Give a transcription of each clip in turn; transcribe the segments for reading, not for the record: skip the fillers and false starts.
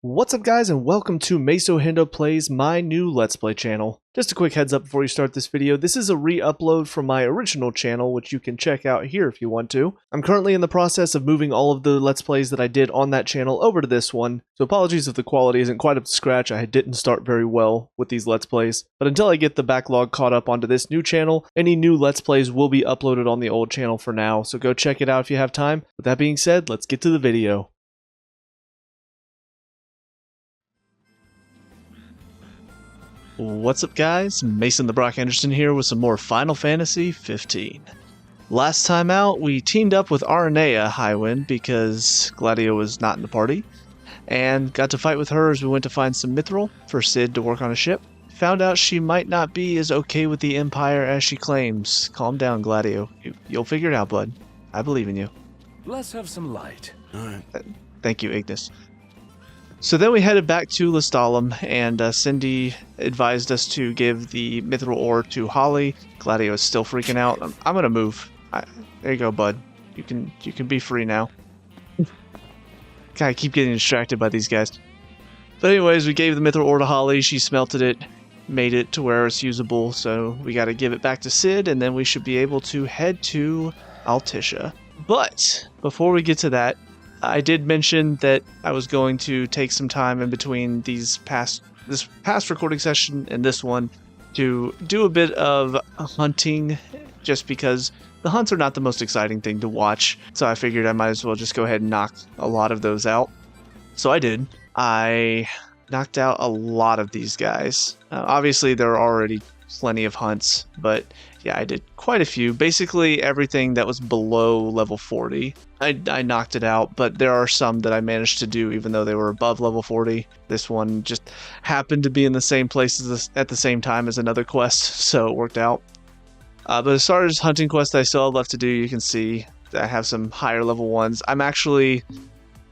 What's up guys, and welcome to Meso Hendo Plays, my new Let's Play channel. Just a quick heads up before you start this video, this is a re-upload from my original channel, which you can check out here if you want to. I'm currently in the process of moving all of the Let's Plays that I did on that channel over to this one, so apologies if the quality isn't quite up to scratch. I didn't start very well with these Let's Plays. But until I get the backlog caught up onto this new channel, any new Let's Plays will be uploaded on the old channel for now, so go check it out if you have time. With that being said, let's get to the video. What's up guys, Mason the Brock Anderson here with some more Final Fantasy 15. Last time out, we teamed up with Aranea Highwind because Gladio was not in the party, and got to fight with her as we went to find some mithril for Cid to work on a ship. Found out she might not be as okay with the Empire as she claims. Calm down, Gladio. You'll figure it out, bud. I believe in you. Let's have some light. Alright. Thank you, Ignis. So then we headed back to Lestalem, and Cindy advised us to give the mithril ore to Holly. Gladio is still freaking out. I'm gonna move. There you go, bud. You can be free now. I keep getting distracted by these guys. But anyways, we gave the mithril ore to Holly. She smelted it, made it to where it's usable. So we got to give it back to Cid, and then we should be able to head to Altissia. But before we get to that, I did mention that I was going to take some time in between this past recording session and this one to do a bit of hunting, just because the hunts are not the most exciting thing to watch. So I figured I might as well just go ahead and knock a lot of those out. So I did. I knocked out a lot of these guys. Obviously, there are already plenty of hunts, but yeah, I did quite a few. Basically everything that was below level 40, I knocked it out, but there are some that I managed to do even though they were above level 40. This one just happened to be in the same place at the same time as another quest, so it worked out. But as far as hunting quests I still have left to do, you can see that I have some higher level ones. I'm actually,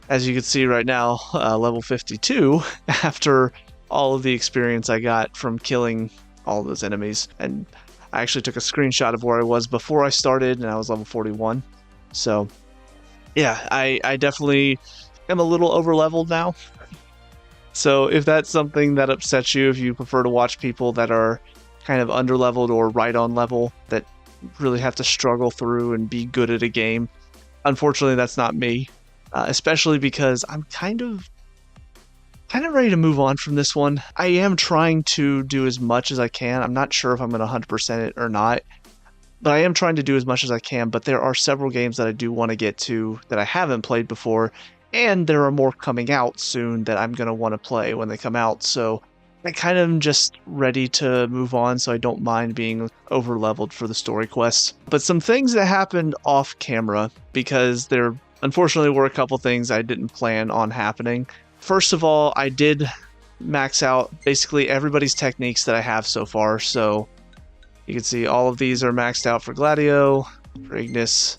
as you can see right now, level 52 after all of the experience I got from killing all those enemies. And I actually took a screenshot of where I was before I started, and I was level 41. So yeah, I definitely am a little over leveled now. So if that's something that upsets you, if you prefer to watch people that are kind of under leveled or right on level that really have to struggle through and be good at a game, unfortunately that's not me. Especially because I'm kind of ready to move on from this one. I am trying to do as much as I can. I'm not sure if I'm going to 100% it or not, but I am trying to do as much as I can. But there are several games that I do want to get to that I haven't played before, and there are more coming out soon that I'm going to want to play when they come out. So I kind of am just ready to move on, so I don't mind being over leveled for the story quests. But some things that happened off camera, because there unfortunately were a couple things I didn't plan on happening. First of all, I did max out basically everybody's techniques that I have so far. So you can see all of these are maxed out for Gladio, for Ignis,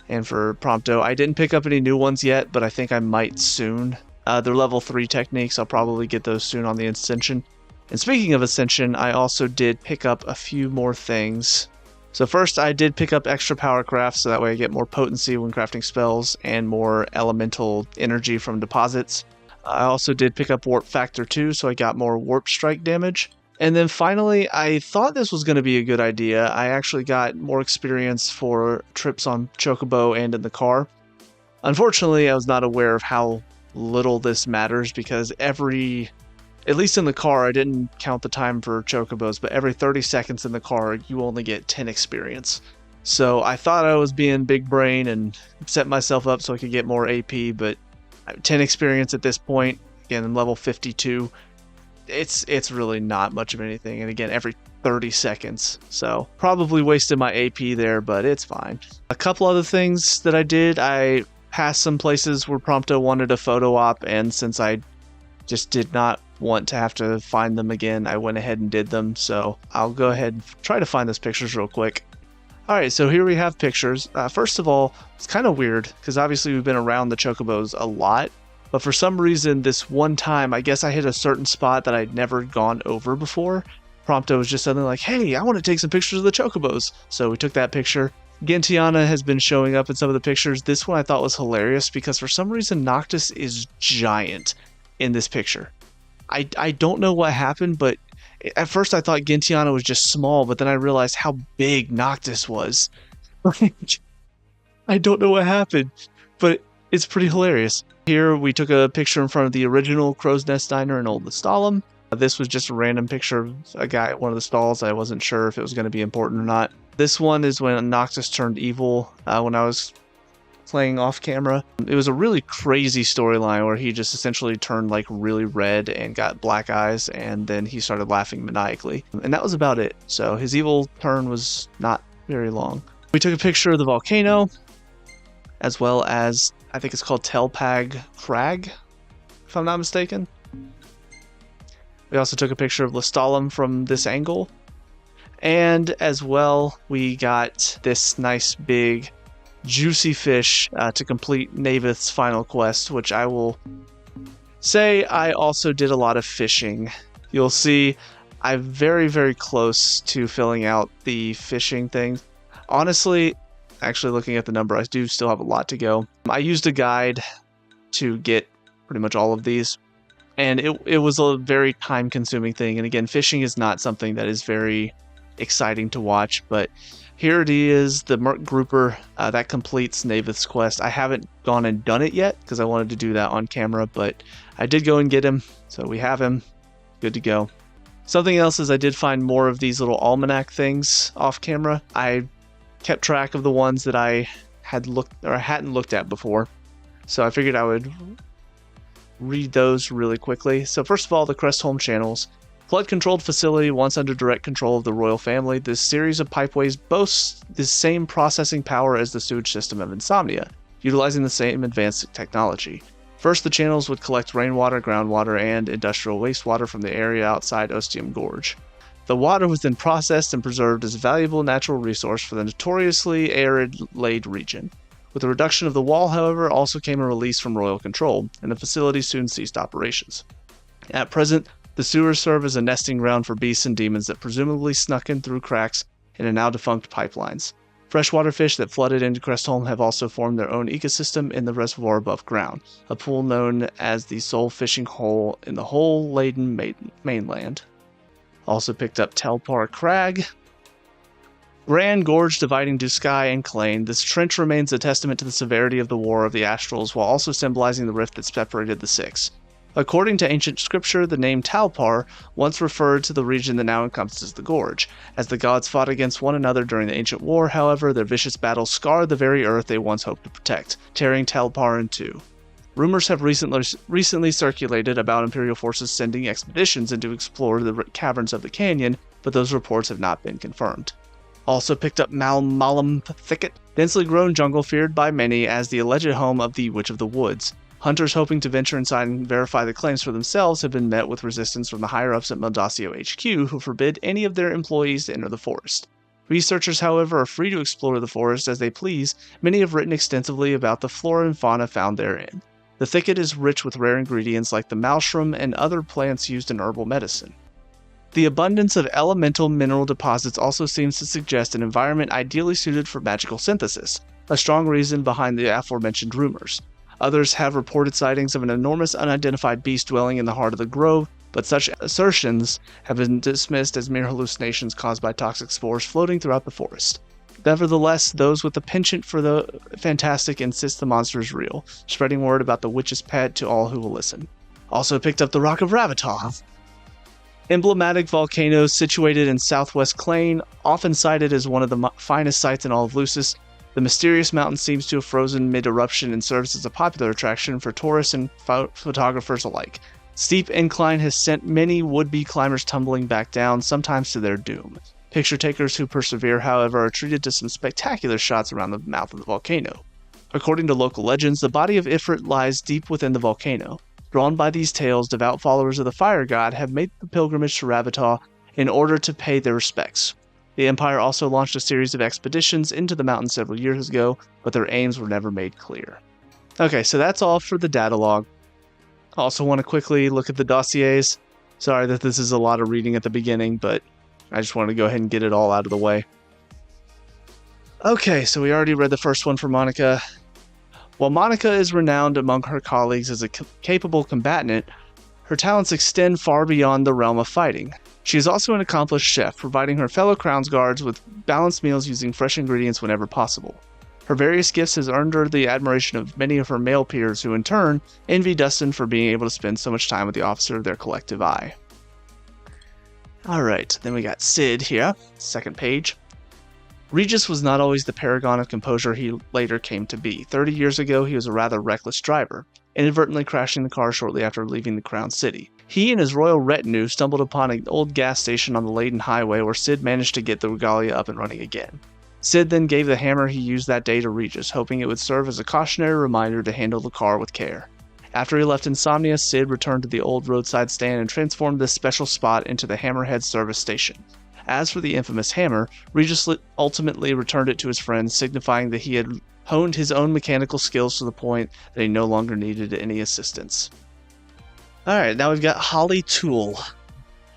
and for Prompto. I didn't pick up any new ones yet, but I think I might soon. They're level 3 techniques. I'll probably get those soon on the Ascension. And speaking of Ascension, I also did pick up a few more things. So first, I did pick up extra power craft, so that way I get more potency when crafting spells and more elemental energy from deposits. I also did pick up Warp Factor 2, so I got more Warp Strike damage. And then finally, I thought this was going to be a good idea. I actually got more experience for trips on Chocobo and in the car. Unfortunately, I was not aware of how little this matters, because at least in the car, I didn't count the time for Chocobos, but every 30 seconds in the car, you only get 10 experience. So I thought I was being big brain and set myself up so I could get more AP, but 10 experience at this point, again, in level 52, it's really not much of anything. And again, every 30 seconds. So probably wasted my AP there, but it's fine. A couple other things that I did, I passed some places where Prompto wanted a photo op, and since I just did not want to have to find them again, I went ahead and did them. So I'll go ahead and try to find those pictures real quick. Alright, so here we have pictures. First of all, it's kind of weird, because obviously we've been around the Chocobos a lot, but for some reason this one time, I guess I hit a certain spot that I'd never gone over before. Prompto was just suddenly like, hey, I want to take some pictures of the Chocobos. So we took that picture. Gentiana has been showing up in some of the pictures. This one I thought was hilarious, because for some reason Noctis is giant. in this picture. I don't know what happened, but at first I thought Gentiana was just small, but then I realized how big Noctis was. I don't know what happened, but it's pretty hilarious. Here we took a picture in front of the original Crow's Nest Diner in Old Lestalem. This was just a random picture of a guy at one of the stalls. I wasn't sure if it was going to be important or not. This one is when Noctis turned evil when I was playing off camera. It was a really crazy storyline where he just essentially turned like really red and got black eyes, and then he started laughing maniacally. And that was about it. So his evil turn was not very long. We took a picture of the volcano, as well as, I think it's called Telpag Crag, if I'm not mistaken. We also took a picture of Lestalem from this angle. And as well, we got this nice big juicy fish to complete Navith's final quest, which I will say I also did a lot of fishing. You'll see I'm very, very close to filling out the fishing thing. Honestly, actually looking at the number, I do still have a lot to go. I used a guide to get pretty much all of these, and it was a very time-consuming thing. And again, fishing is not something that is very exciting to watch, but here it is, the Merc Grouper that completes Navith's quest. I haven't gone and done it yet because I wanted to do that on camera, but I did go and get him, so we have him. Good to go. Something else is I did find more of these little almanac things off camera. I kept track of the ones that I had looked or hadn't looked at before, so I figured I would read those really quickly. So first of all, the Crestholm channels. Flood-controlled facility once under direct control of the royal family, this series of pipeways boasts the same processing power as the sewage system of Insomnia, utilizing the same advanced technology. First, the channels would collect rainwater, groundwater, and industrial wastewater from the area outside Ostium Gorge. The water was then processed and preserved as a valuable natural resource for the notoriously arid-laid region. With the reduction of the wall, however, also came a release from royal control, and the facility soon ceased operations. At present, the sewers serve as a nesting ground for beasts and demons that presumably snuck in through cracks in the now-defunct pipelines. Freshwater fish that flooded into Crestholm have also formed their own ecosystem in the reservoir above ground, a pool known as the sole fishing hole in the whole laden mainland. Also picked up Telpar Crag. Grand Gorge dividing Duskai and Clane, this trench remains a testament to the severity of the War of the Astrals, while also symbolizing the rift that separated the Six. According to ancient scripture, the name Talpar once referred to the region that now encompasses the gorge. As the gods fought against one another during the ancient war, however, their vicious battles scarred the very earth they once hoped to protect, tearing Talpar in two. Rumors have recently circulated about Imperial forces sending expeditions in to explore the caverns of the canyon, but those reports have not been confirmed. Also picked up Malmalam Thicket, densely grown jungle feared by many as the alleged home of the Witch of the Woods. Hunters hoping to venture inside and verify the claims for themselves have been met with resistance from the higher-ups at Meldacio HQ, who forbid any of their employees to enter the forest. Researchers, however, are free to explore the forest as they please. Many have written extensively about the flora and fauna found therein. The thicket is rich with rare ingredients like the maelstrom and other plants used in herbal medicine. The abundance of elemental mineral deposits also seems to suggest an environment ideally suited for magical synthesis, a strong reason behind the aforementioned rumors. Others have reported sightings of an enormous unidentified beast dwelling in the heart of the grove, but such assertions have been dismissed as mere hallucinations caused by toxic spores floating throughout the forest. Nevertheless, those with a penchant for the fantastic insist the monster is real, spreading word about the witch's pet to all who will listen. Also picked up the Rock of Ravitov. Emblematic volcanoes situated in southwest Clane, often cited as one of the finest sights in all of Lucis. The mysterious mountain seems to have frozen mid-eruption and serves as a popular attraction for tourists and photographers alike. Steep incline has sent many would-be climbers tumbling back down, sometimes to their doom. Picture takers who persevere, however, are treated to some spectacular shots around the mouth of the volcano. According to local legends, the body of Ifrit lies deep within the volcano. Drawn by these tales, devout followers of the fire god have made the pilgrimage to Ravitah in order to pay their respects. The Empire also launched a series of expeditions into the mountain several years ago, but their aims were never made clear. Okay, so that's all for the data log. I also want to quickly look at the dossiers. Sorry that this is a lot of reading at the beginning, but I just want to go ahead and get it all out of the way. Okay, so we already read the first one for Monica. While Monica is renowned among her colleagues as a capable combatant, Her talents extend far beyond the realm of fighting. She is also an accomplished chef, providing her fellow Crown's guards with balanced meals using fresh ingredients whenever possible. Her various gifts has earned her the admiration of many of her male peers who in turn envy Dustin for being able to spend so much time with the officer of their collective eye. Alright, then we got Sid here, second page. Regis was not always the paragon of composure he later came to be. 30 years ago, he was a rather reckless driver, inadvertently crashing the car shortly after leaving the Crown City. He and his royal retinue stumbled upon an old gas station on the Leyden Highway where Sid managed to get the regalia up and running again. Sid then gave the hammer he used that day to Regis, hoping it would serve as a cautionary reminder to handle the car with care. After he left Insomnia, Sid returned to the old roadside stand and transformed this special spot into the Hammerhead service station. As for the infamous hammer, Regis ultimately returned it to his friends, signifying that he had honed his own mechanical skills to the point that he no longer needed any assistance. Alright, now we've got Holly Toole.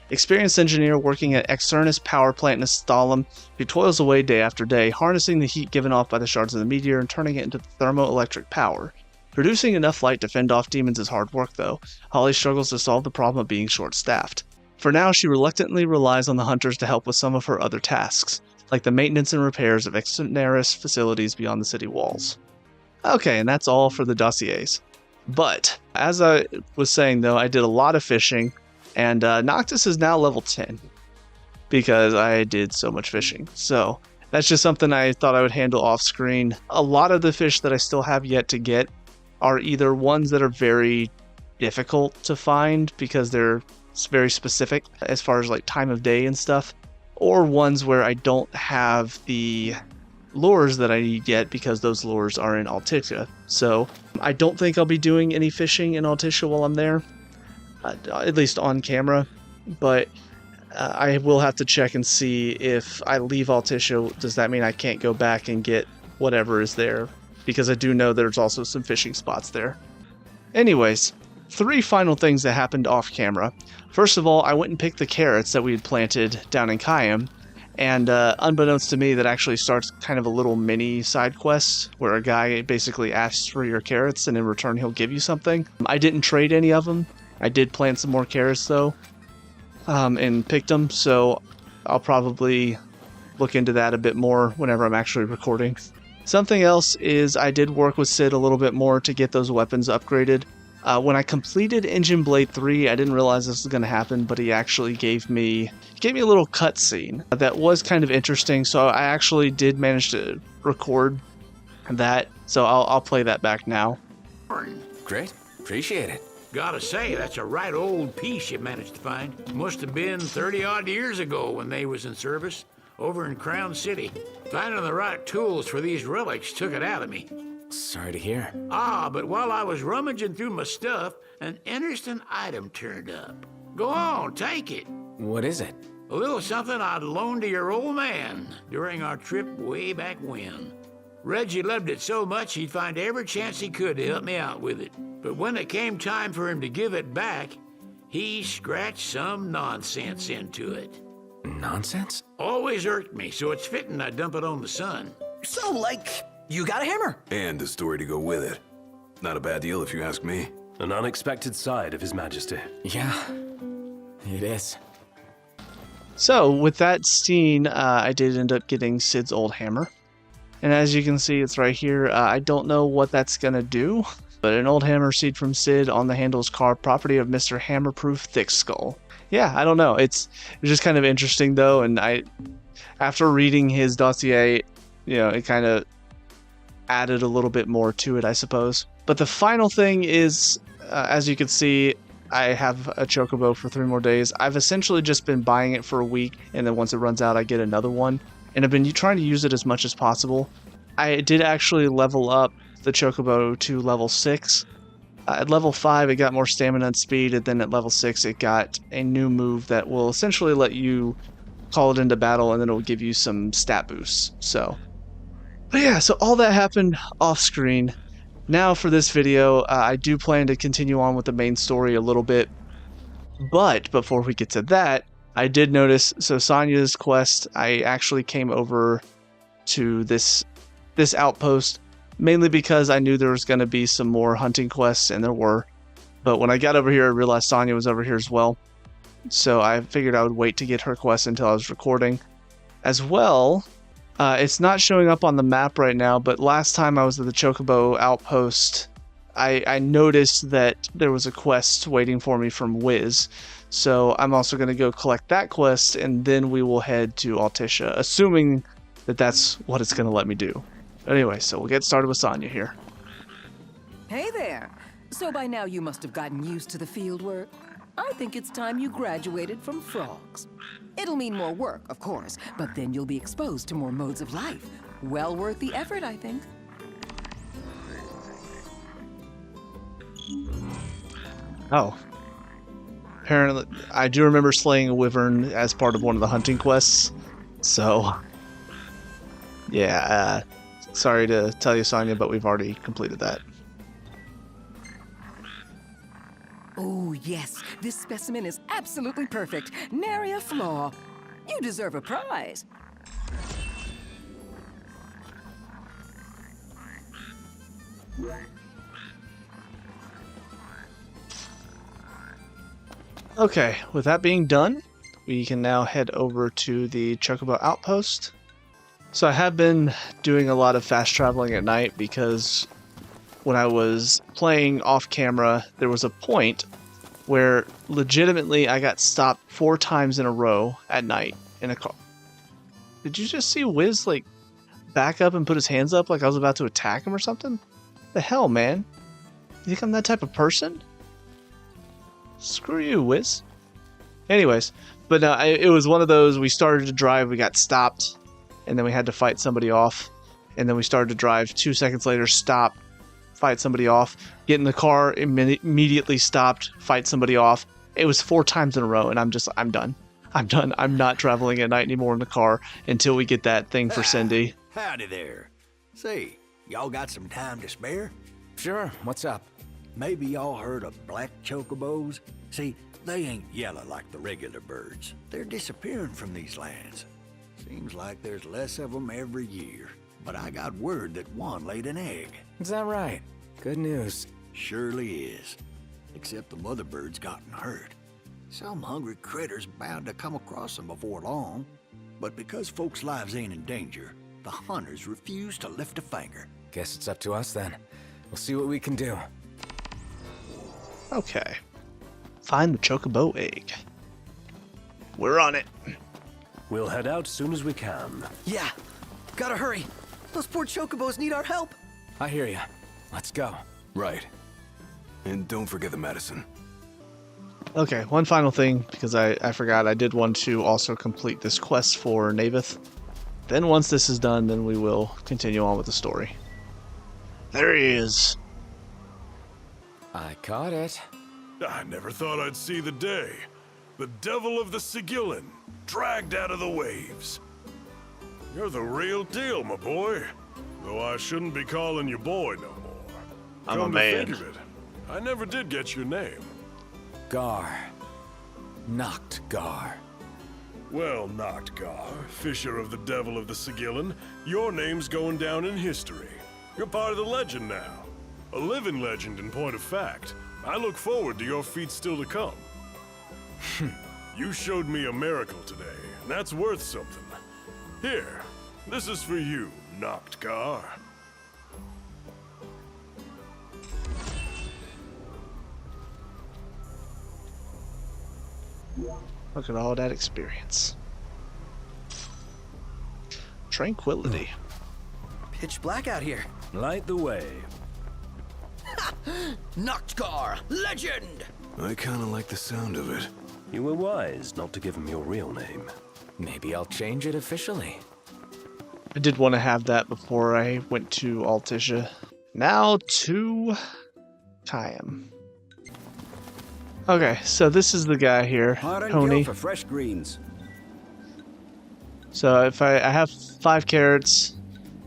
Experienced engineer working at Externus power plant in Stalem, who toils away day after day, harnessing the heat given off by the shards of the meteor and turning it into thermoelectric power. Producing enough light to fend off demons is hard work, though. Holly struggles to solve the problem of being short-staffed. For now, she reluctantly relies on the hunters to help with some of her other tasks, like the maintenance and repairs of Externus facilities beyond the city walls. Okay, and that's all for the dossiers. But, as I was saying though, I did a lot of fishing, and Noctis is now level 10, because I did so much fishing. So, that's just something I thought I would handle off screen. A lot of the fish that I still have yet to get are either ones that are very difficult to find because they're very specific as far as like time of day and stuff, or ones where I don't have the lures that I need yet because those lures are in Altissia. So I don't think I'll be doing any fishing in Altissia while I'm there, at least on camera, but I will have to check and see if I leave Altissia, does that mean I can't go back and get whatever is there? Because I do know there's also some fishing spots there. Anyways, 3 final things that happened off camera. First of all, I went and picked the carrots that we had planted down in Kayam, and unbeknownst to me, that actually starts kind of a little mini side quest where a guy basically asks for your carrots and in return he'll give you something. I didn't trade any of them. I did plant some more carrots though, and picked them, so I'll probably look into that a bit more whenever I'm actually recording. Something else is I did work with Sid a little bit more to get those weapons upgraded. When I completed Engine Blade 3, I didn't realize this was going to happen, but he actually gave me a little cutscene that was kind of interesting, so I actually did manage to record that, so I'll play that back now. Great. Appreciate it. Gotta say, that's a right old piece you managed to find. Must have been 30-odd years ago when they was in service over in Crown City. Finding the right tools for these relics took it out of me. Sorry to hear. But while I was rummaging through my stuff, an interesting item turned up. Go on, take it. What is it? A little something I'd loaned to your old man during our trip way back when. Reggie loved it so much he'd find every chance he could to help me out with it. But when it came time for him to give it back, he scratched some nonsense into it. Nonsense? Always irked me, so it's fitting I dump it on the sun. So, like, you got a hammer? And a story to go with it. Not a bad deal if you ask me. An unexpected side of His Majesty. Yeah, it is. So, with that scene, I did end up getting Sid's old hammer. And as you can see, it's right here. I don't know what that's going to do, but an old hammer seed from Sid on the handles carved property of Mr. Hammerproof Thickskull. Yeah, I don't know. It's just kind of interesting, though, and after reading his dossier, it kind of added a little bit more to it, I suppose. But the final thing is, as you can see, I have a chocobo for 3 more days. I've essentially just been buying it for a week, and then once it runs out, I get another one. And I've been trying to use it as much as possible. I did actually level up the chocobo to level 6. At level 5, it got more stamina and speed, and then at level 6, it got a new move that will essentially let you call it into battle, and then it will give you some stat boosts. But yeah, so all that happened off screen. Now for this video, I do plan to continue on with the main story a little bit. But before we get to that, I did notice, so Sonya's quest, I actually came over to this outpost, mainly because I knew there was going to be some more hunting quests, and there were. But when I got over here, I realized Sonya was over here as well. So I figured I would wait to get her quest until I was recording. As well, it's not showing up on the map right now, but last time I was at the Chocobo outpost, I noticed that there was a quest waiting for me from Wiz. So I'm also going to go collect that quest, and then we will head to Altissia, assuming that that's what it's going to let me do. Anyway, so we'll get started with Sonya here. Hey there! So by now you must have gotten used to the field work. I think it's time you graduated from frogs. It'll mean more work, of course, but then you'll be exposed to more modes of life. Well worth the effort, I think. Oh. Apparently, I do remember slaying a wyvern as part of one of the hunting quests. So, yeah, sorry to tell you, Sonya, but we've already completed that. Oh, yes. This specimen is absolutely perfect. Nary a flaw. You deserve a prize. Okay, with that being done, we can now head over to the Chocobo Outpost. So I have been doing a lot of fast traveling at night because when I was playing off camera, there was a point where legitimately I got stopped 4 times in a row at night in a car. Did you just see Wiz like back up and put his hands up like I was about to attack him or something? The hell, man? You think I'm that type of person? Screw you, Wiz. Anyways, but it was one of those, we started to drive, we got stopped, and then we had to fight somebody off. And then we started to drive, 2 seconds later, stop, fight somebody off, get in the car, immediately stopped, fight somebody off. It was 4 times in a row, and I'm done. I'm done. I'm not traveling at night anymore in the car until we get that thing for Cindy. Howdy there. Say, y'all got some time to spare? Sure, what's up? Maybe y'all heard of black chocobos? See, they ain't yellow like the regular birds. They're disappearing from these lands. Seems like there's less of them every year. But I got word that one laid an egg. Is that right? Good news. Surely is. Except the mother bird's gotten hurt. Some hungry critter's bound to come across them before long. But because folks' lives ain't in danger, the hunters refuse to lift a finger. Guess it's up to us then. We'll see what we can do. Okay. Find the Chocobo egg. We're on it. We'll head out soon as we can. Yeah, gotta hurry. Those poor chocobos need our help. I hear ya. Let's go. Right. And don't forget the medicine. Okay, one final thing, because I forgot, I did want to also complete this quest for Navith. Then once this is done, then we will continue on with the story. There he is. I caught it. I never thought I'd see the day. The devil of the Sigillin, dragged out of the waves. You're the real deal, my boy. Though I shouldn't be calling you boy no more. I'm a Come to man. think of it, I never did get your name. Gar. Knocked Gar. Well, Noctgar, Fisher of the Devil of the Sigillin, your name's going down in history. You're part of the legend now. A living legend in point of fact. I look forward to your feats still to come. You showed me a miracle today, and that's worth something. Here, this is for you, Noctgar. Look at all that experience. Tranquility. Pitch black out here. Light the way. Noctgar, legend! I kinda like the sound of it. You were wise not to give him your real name. Maybe I'll change it officially. I did want to have that before I went to Altissia. Now to Kayam. Okay, so this is the guy here, Tony. for fresh greens. So if I have 5 carrots,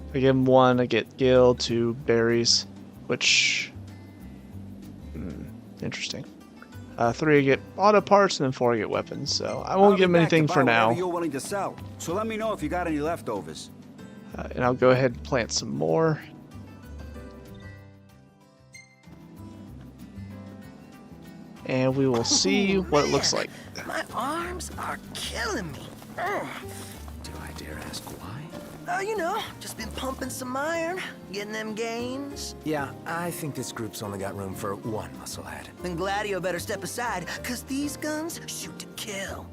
if I give him 1, I get gil, 2 berries, which interesting. 3 I get auto parts, and then 4 I get weapons. So I won't give him anything for now, You're willing to sell. So let me know if you got any leftovers. and I'll go ahead and plant some more. and we will see what it looks like. My arms are killing me. Ugh. Do I dare ask why? Just been pumping some iron, getting them gains. Yeah, I think this group's only got room for one musclehead. Then Gladio better step aside, cause these guns shoot to kill.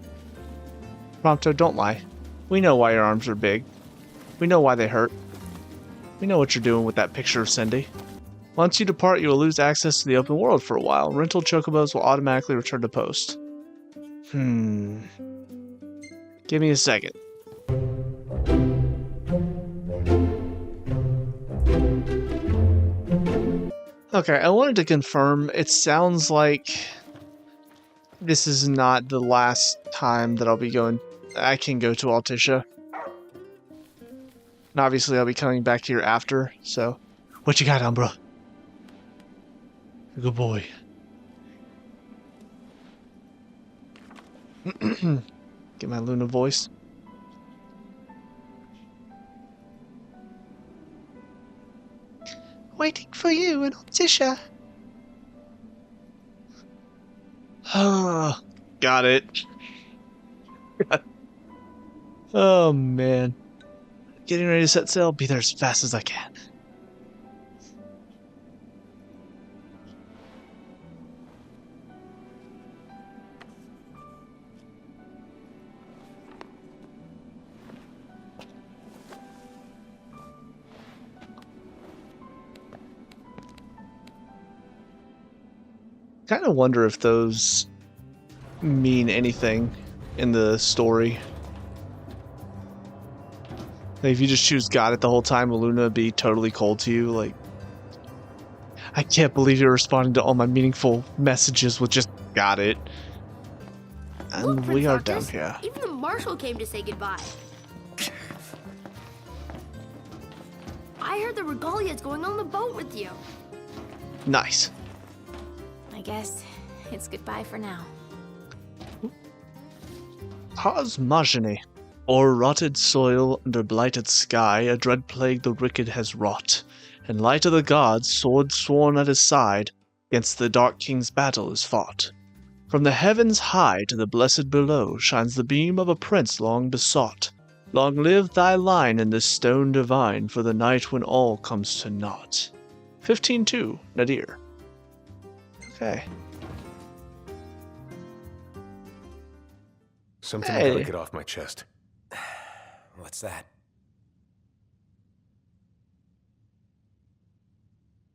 Prompto, don't lie. We know why your arms are big. We know why they hurt. We know what you're doing with that picture of Cindy. Once you depart, you will lose access to the open world for a while. Rental chocobos will automatically return to post. Give me a second. Okay, I wanted to confirm. It sounds like this is not the last time that I can go to Altissia. And obviously I'll be coming back here after, so... What you got, Umbra? Good boy. Get my Luna voice. Waiting for you in Altissia. Oh, got it. Oh, man. Getting ready to set sail. Be there as fast as I can. Kind of wonder if those mean anything in the story. Like if you just choose got it the whole time, will Luna be totally cold to you? Like, I can't believe you're responding to all my meaningful messages with just got it. And Look, we Prince are down Arctus, here. Even the marshal came to say goodbye. I heard the Regalia's going on the boat with you. Nice. I guess it's goodbye for now. Cosmogony. O'er rotted soil, under blighted sky, a dread plague the wicked has wrought. And light of the gods, sword sworn at his side, against the dark king's battle is fought. From the heavens high to the blessed below shines the beam of a prince long besought. Long live thy line in this stone divine, for the night when all comes to naught. 15-2, Nadir. Okay. Something Hey. I gotta get off my chest. What's that?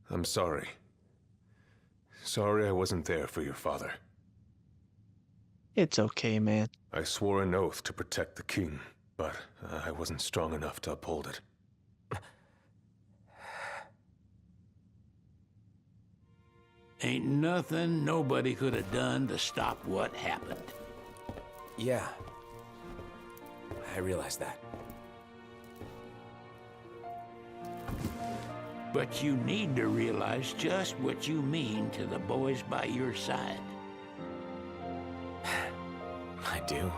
I'm sorry. Sorry I wasn't there for your father. It's okay, man. I swore an oath to protect the king, but I wasn't strong enough to uphold it. Ain't nothing nobody could have done to stop what happened. Yeah. I realize that. But you need to realize just what you mean to the boys by your side. I do.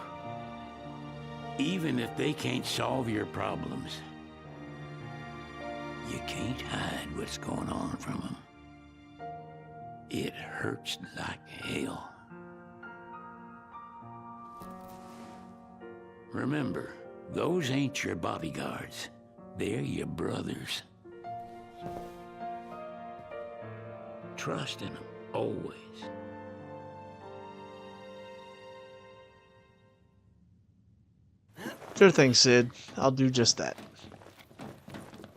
Even if they can't solve your problems, you can't hide what's going on from them. It hurts like hell. Remember, those ain't your bodyguards. They're your brothers. Trust in them, always. Sure thing, Sid. I'll do just that.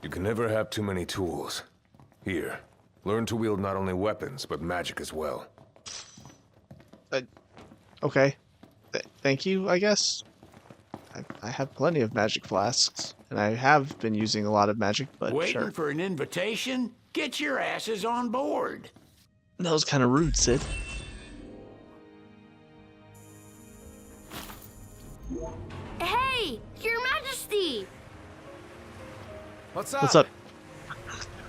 You can never have too many tools. Here, learn to wield not only weapons, but magic as well. Okay. Thank you, I guess. I have plenty of magic flasks, and I have been using a lot of magic, but Waiting sure. for an invitation? Get your asses on board. That was kind of rude, Sid. Hey, Your Majesty! What's up? What's up?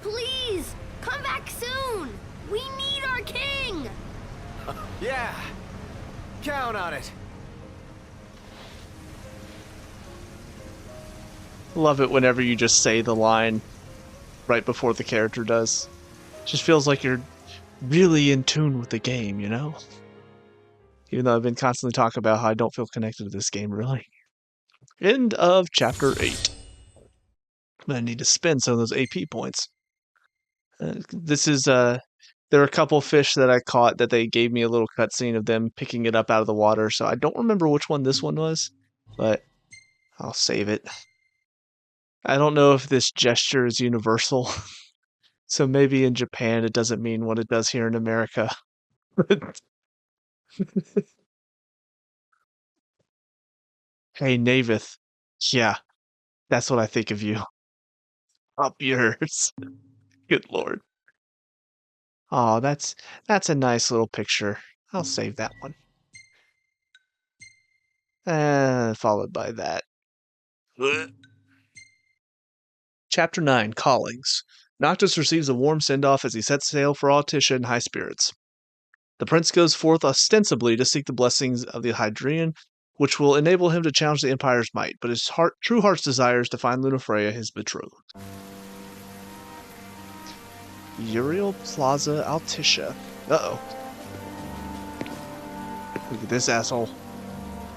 Please, come back soon! We need our king! Yeah. Count on it. Love it whenever you just say the line right before the character does. Just feels like you're really in tune with the game, you know? Even though I've been constantly talking about how I don't feel connected to this game, really. End of chapter 8. I'm going to need to spend some of those AP points. There are a couple fish that I caught that they gave me a little cutscene of them picking it up out of the water, so I don't remember which one this one was, but I'll save it. I don't know if this gesture is universal, so maybe in Japan it doesn't mean what it does here in America. Hey, Navith. Yeah, that's what I think of you. Up yours. Good lord. Oh, that's a nice little picture. I'll save that one. Followed by that. Chapter 9, Callings. Noctis receives a warm send-off as he sets sail for Altisha in high spirits. The prince goes forth ostensibly to seek the blessings of the Hydreian, which will enable him to challenge the Empire's might, but his true heart's desire is to find Lunafreya, his betrothed. Uriel Plaza, Altisha. Uh-oh. Look at this asshole.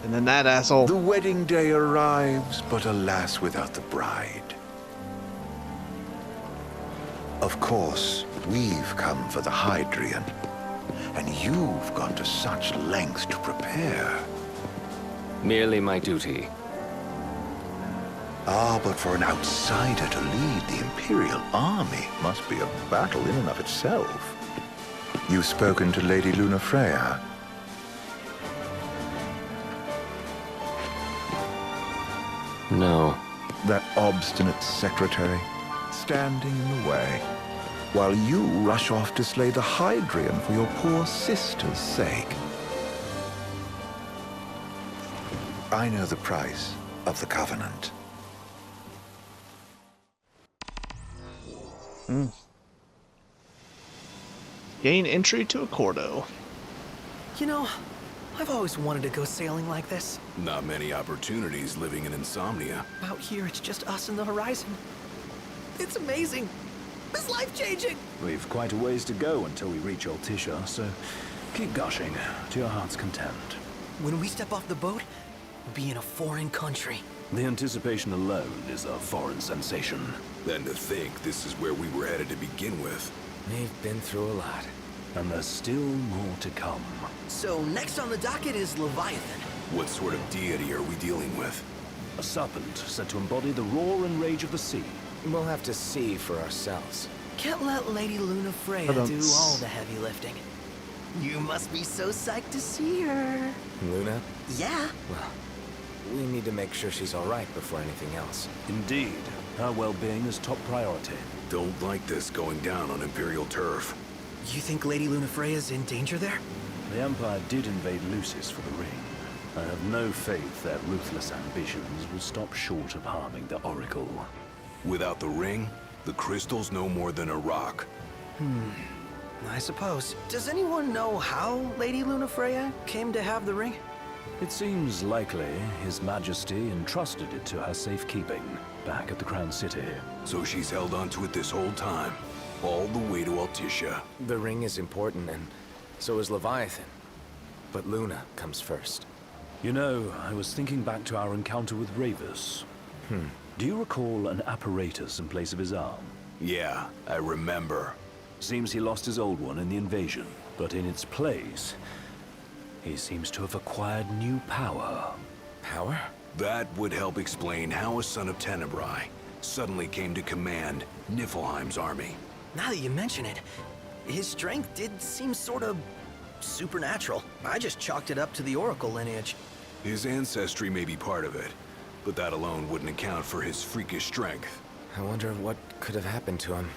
And then that asshole. The wedding day arrives, but alas without the bride. Of course, we've come for the Hydreian, and you've gone to such lengths to prepare. Merely my duty. Ah, but for an outsider to lead the Imperial army must be a battle in and of itself. You've spoken to Lady Lunafreya. No. That obstinate secretary, standing in the way, while you rush off to slay the Hydreian for your poor sister's sake. I know the price of the Covenant. Gain entry to Accordo. You know, I've always wanted to go sailing like this. Not many opportunities living in Insomnia. Out here, it's just us and the horizon. It's amazing. It's life-changing. We've quite a ways to go until we reach Altisha, so keep gushing to your heart's content. When we step off the boat, we'll be in a foreign country. The anticipation alone is a foreign sensation. Then to think this is where we were headed to begin with. We've been through a lot. And there's still more to come. So next on the docket is Leviathan. What sort of deity are we dealing with? A serpent said to embody the roar and rage of the sea. We'll have to see for ourselves. Can't let Lady Lunafreya do all the heavy lifting. You must be so psyched to see her. Luna? Yeah. Well, we need to make sure she's all right before anything else. Indeed. Her well-being is top priority. Don't like this going down on Imperial turf. You think Lady Lunafreya's in danger there? The Empire did invade Lucis for the ring. I have no faith their ruthless ambitions will stop short of harming the Oracle. Without the ring, the crystal's no more than a rock. I suppose. Does anyone know how Lady Lunafreya came to have the ring? It seems likely His Majesty entrusted it to her safekeeping back at the Crown City. So she's held onto it this whole time, all the way to Altisha. The ring is important, and so is Leviathan. But Luna comes first. You know, I was thinking back to our encounter with Ravus. Do you recall an apparatus in place of his arm? Yeah, I remember. Seems he lost his old one in the invasion, but in its place, he seems to have acquired new power. Power? That would help explain how a son of Tenebrae suddenly came to command Niflheim's army. Now that you mention it, his strength did seem sort of supernatural. I just chalked it up to the Oracle lineage. His ancestry may be part of it, but that alone wouldn't account for his freakish strength. I wonder what could have happened to him.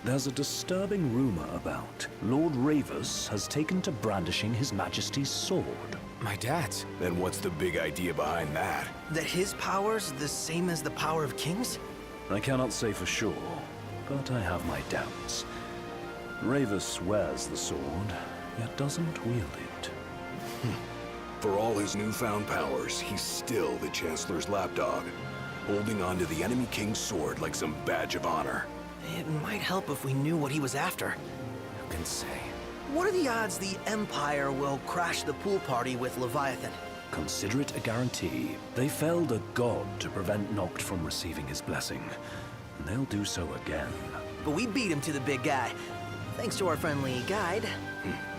There's a disturbing rumor about Lord Ravus has taken to brandishing His Majesty's sword. My dad's. Then what's the big idea behind that? That his power's the same as the power of kings? I cannot say for sure, but I have my doubts. Ravus wears the sword, yet doesn't wield it. For all his newfound powers, he's still the Chancellor's lapdog, holding on to the enemy king's sword like some badge of honor. It might help if we knew what he was after. Who can say? What are the odds the Empire will crash the pool party with Leviathan? Consider it a guarantee. They felled a god to prevent Noct from receiving his blessing. And they'll do so again. But we beat him to the big guy, thanks to our friendly guide.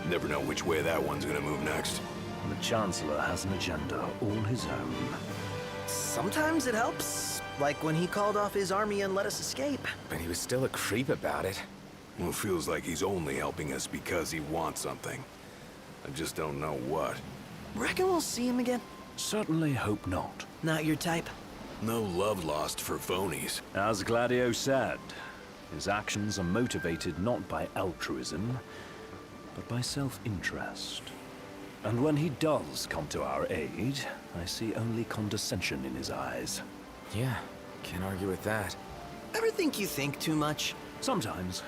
Never know which way that one's gonna move next. The Chancellor has an agenda all his own. Sometimes it helps, like when he called off his army and let us escape. But he was still a creep about it. Well, it feels like he's only helping us because he wants something. I just don't know what. Reckon we'll see him again? Certainly hope not. Not your type? No love lost for phonies. As Gladio said, his actions are motivated not by altruism, but by self-interest. And when he does come to our aid, I see only condescension in his eyes. Yeah, can't argue with that. Ever think you think too much? Sometimes,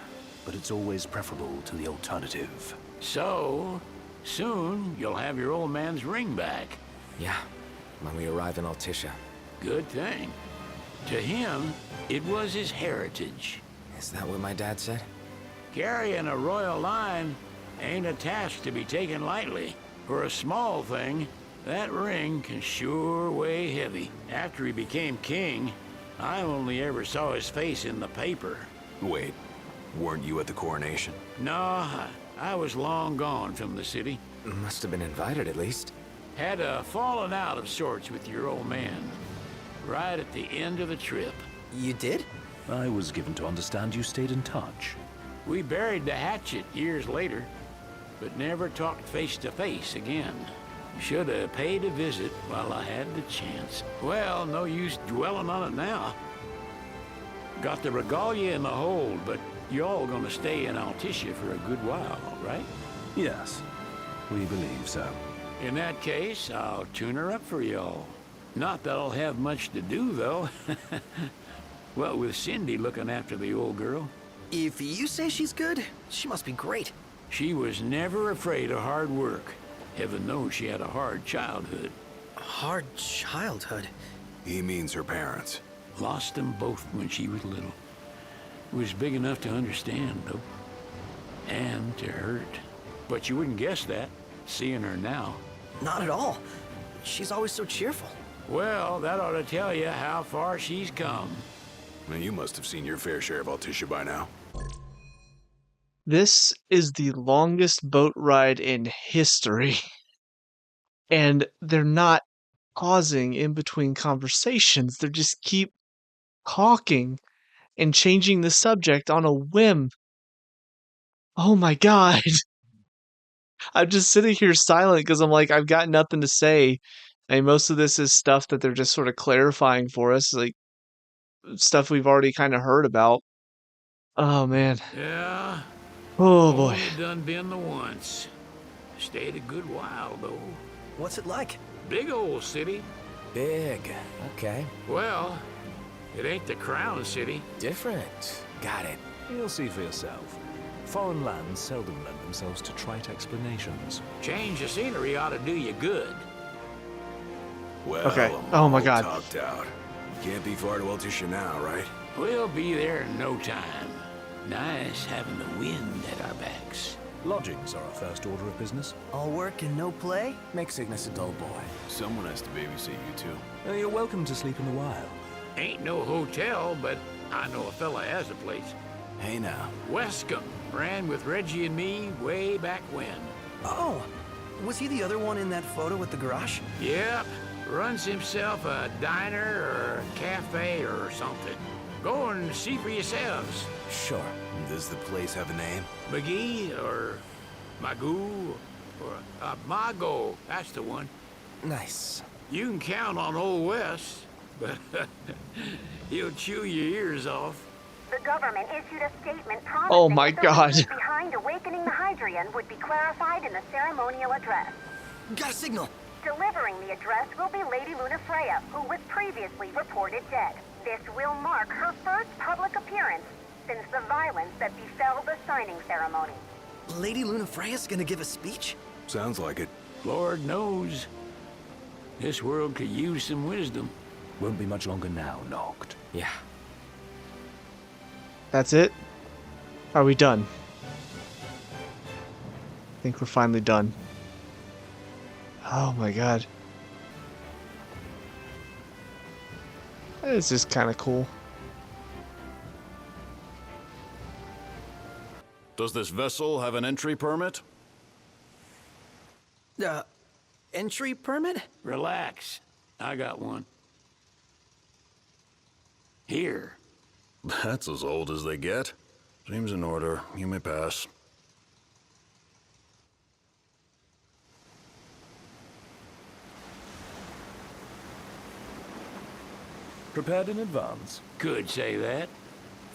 but it's always preferable to the alternative. So, soon you'll have your old man's ring back. Yeah, when we arrive in Altissia. Good thing. To him, it was his heritage. Is that what my dad said? Carrying a royal line ain't a task to be taken lightly. For a small thing, that ring can sure weigh heavy. After he became king, I only ever saw his face in the paper. Wait, weren't you at the coronation? No, I was long gone from the city. Must have been invited at least. Had a falling out of sorts with your old man. Right at the end of the trip. You did? I was given to understand you stayed in touch. We buried the hatchet years later, but never talked face to face again. Should have paid a visit while I had the chance. Well, no use dwelling on it now. Got the regalia in the hold, but y'all gonna stay in Altissia for a good while, right? Yes, we believe so. In that case, I'll tune her up for y'all. Not that I'll have much to do, though. Well, with Cindy looking after the old girl. If you say she's good, she must be great. She was never afraid of hard work. Heaven knows she had a hard childhood. Hard childhood? He means her parents. Lost them both when she was little. Was big enough to understand, though. And to hurt. But you wouldn't guess that, seeing her now. Not at all. She's always so cheerful. Well, that ought to tell you how far she's come. And you must have seen your fair share of Altissia by now. This is the longest boat ride in history. And they're not pausing in between conversations. They just keep talking and changing the subject on a whim. Oh my god. I'm just sitting here silent because I'm like, I've got nothing to say. And most of this is stuff that they're just sort of clarifying for us, like stuff we've already kind of heard about. Oh man. Yeah. Oh boy. Only done been the once. Stayed a good while, though. What's it like? Big old city. Big. Okay. Well, it ain't the crown city. Different. Got it. You'll see for yourself. Foreign lands seldom lend themselves to trite explanations. Change of scenery ought to do you good. Well, Okay. I'm Oh my all god. Topped out. Can't be far to Altissia now, right? We'll be there in no time. Nice having the wind at our backs. Lodgings are our first order of business. All work and no play? Make Cygnus a dull boy. Someone has to babysit you too. You're welcome to sleep in the wild. Ain't no hotel, but I know a fella has a place. Hey now. Wescombe ran with Reggie and me way back when. Oh, was he the other one in that photo at the garage? Yep, runs himself a diner or a cafe or something. Go and see for yourselves. Sure. Does the place have a name? McGee or Magoo or Mago, that's the one. Nice. You can count on Old Wes, but he'll chew your ears off. The government issued a statement promising Oh my that god. the reasons behind awakening the Hydrian would be clarified in the ceremonial address. Got a signal. Delivering the address will be Lady Luna Freya, who was previously reported dead. This will mark her first public appearance since the violence that befell the signing ceremony. Lady Luna Freya's gonna give a speech? Sounds like it. Lord knows. This world could use some wisdom. Won't be much longer now, Noct. Yeah. That's it? Are we done? I think we're finally done. Oh my god. This is kind of cool. Does this vessel have an entry permit? Entry permit? Relax. I got one. Here. That's as old as they get. Seems in order. You may pass. Prepared in advance? Could say that.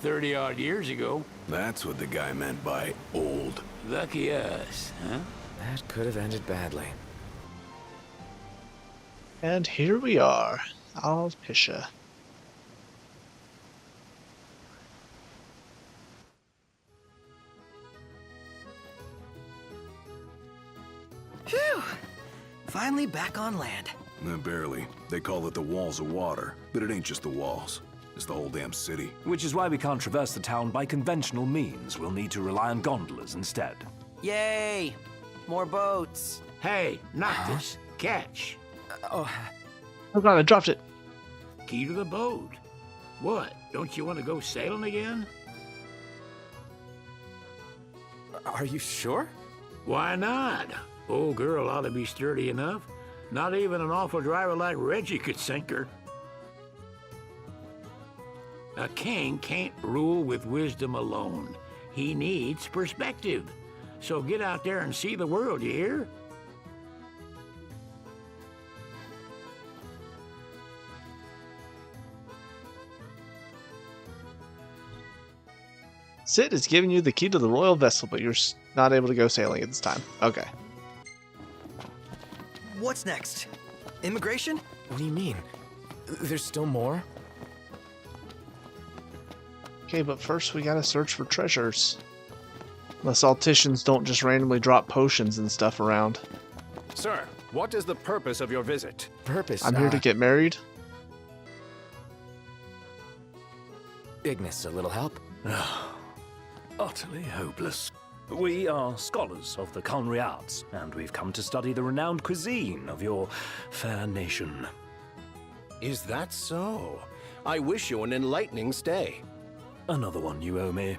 30-odd years ago. That's what the guy meant by old. Lucky us, huh? That could have ended badly. And here we are. Alpisha. Phew! Finally back on land. Barely. They call it the Walls of Water, but it ain't just the walls. It's the whole damn city. Which is why we can't traverse the town by conventional means. We'll need to rely on gondolas instead. Yay! More boats. Hey, not this. Catch. Oh god, I dropped it. Key to the boat. What? Don't you want to go sailing again? Are you sure? Why not? Old girl ought to be sturdy enough. Not even an awful driver like Reggie could sink her. A king can't rule with wisdom alone. He needs perspective. So get out there and see the world, you hear? Sid is giving you the key to the royal vessel, but you're not able to go sailing at this time. Okay. What's next? Immigration? What do you mean? There's still more? Okay, but first we gotta search for treasures. Unless Alticians don't just randomly drop potions and stuff around. Sir, what is the purpose of your visit? Purpose? I'm here to get married. Ignis, a little help? Utterly hopeless. We are scholars of the culinary arts, and we've come to study the renowned cuisine of your fair nation. Is that so? I wish you an enlightening stay. Another one you owe me.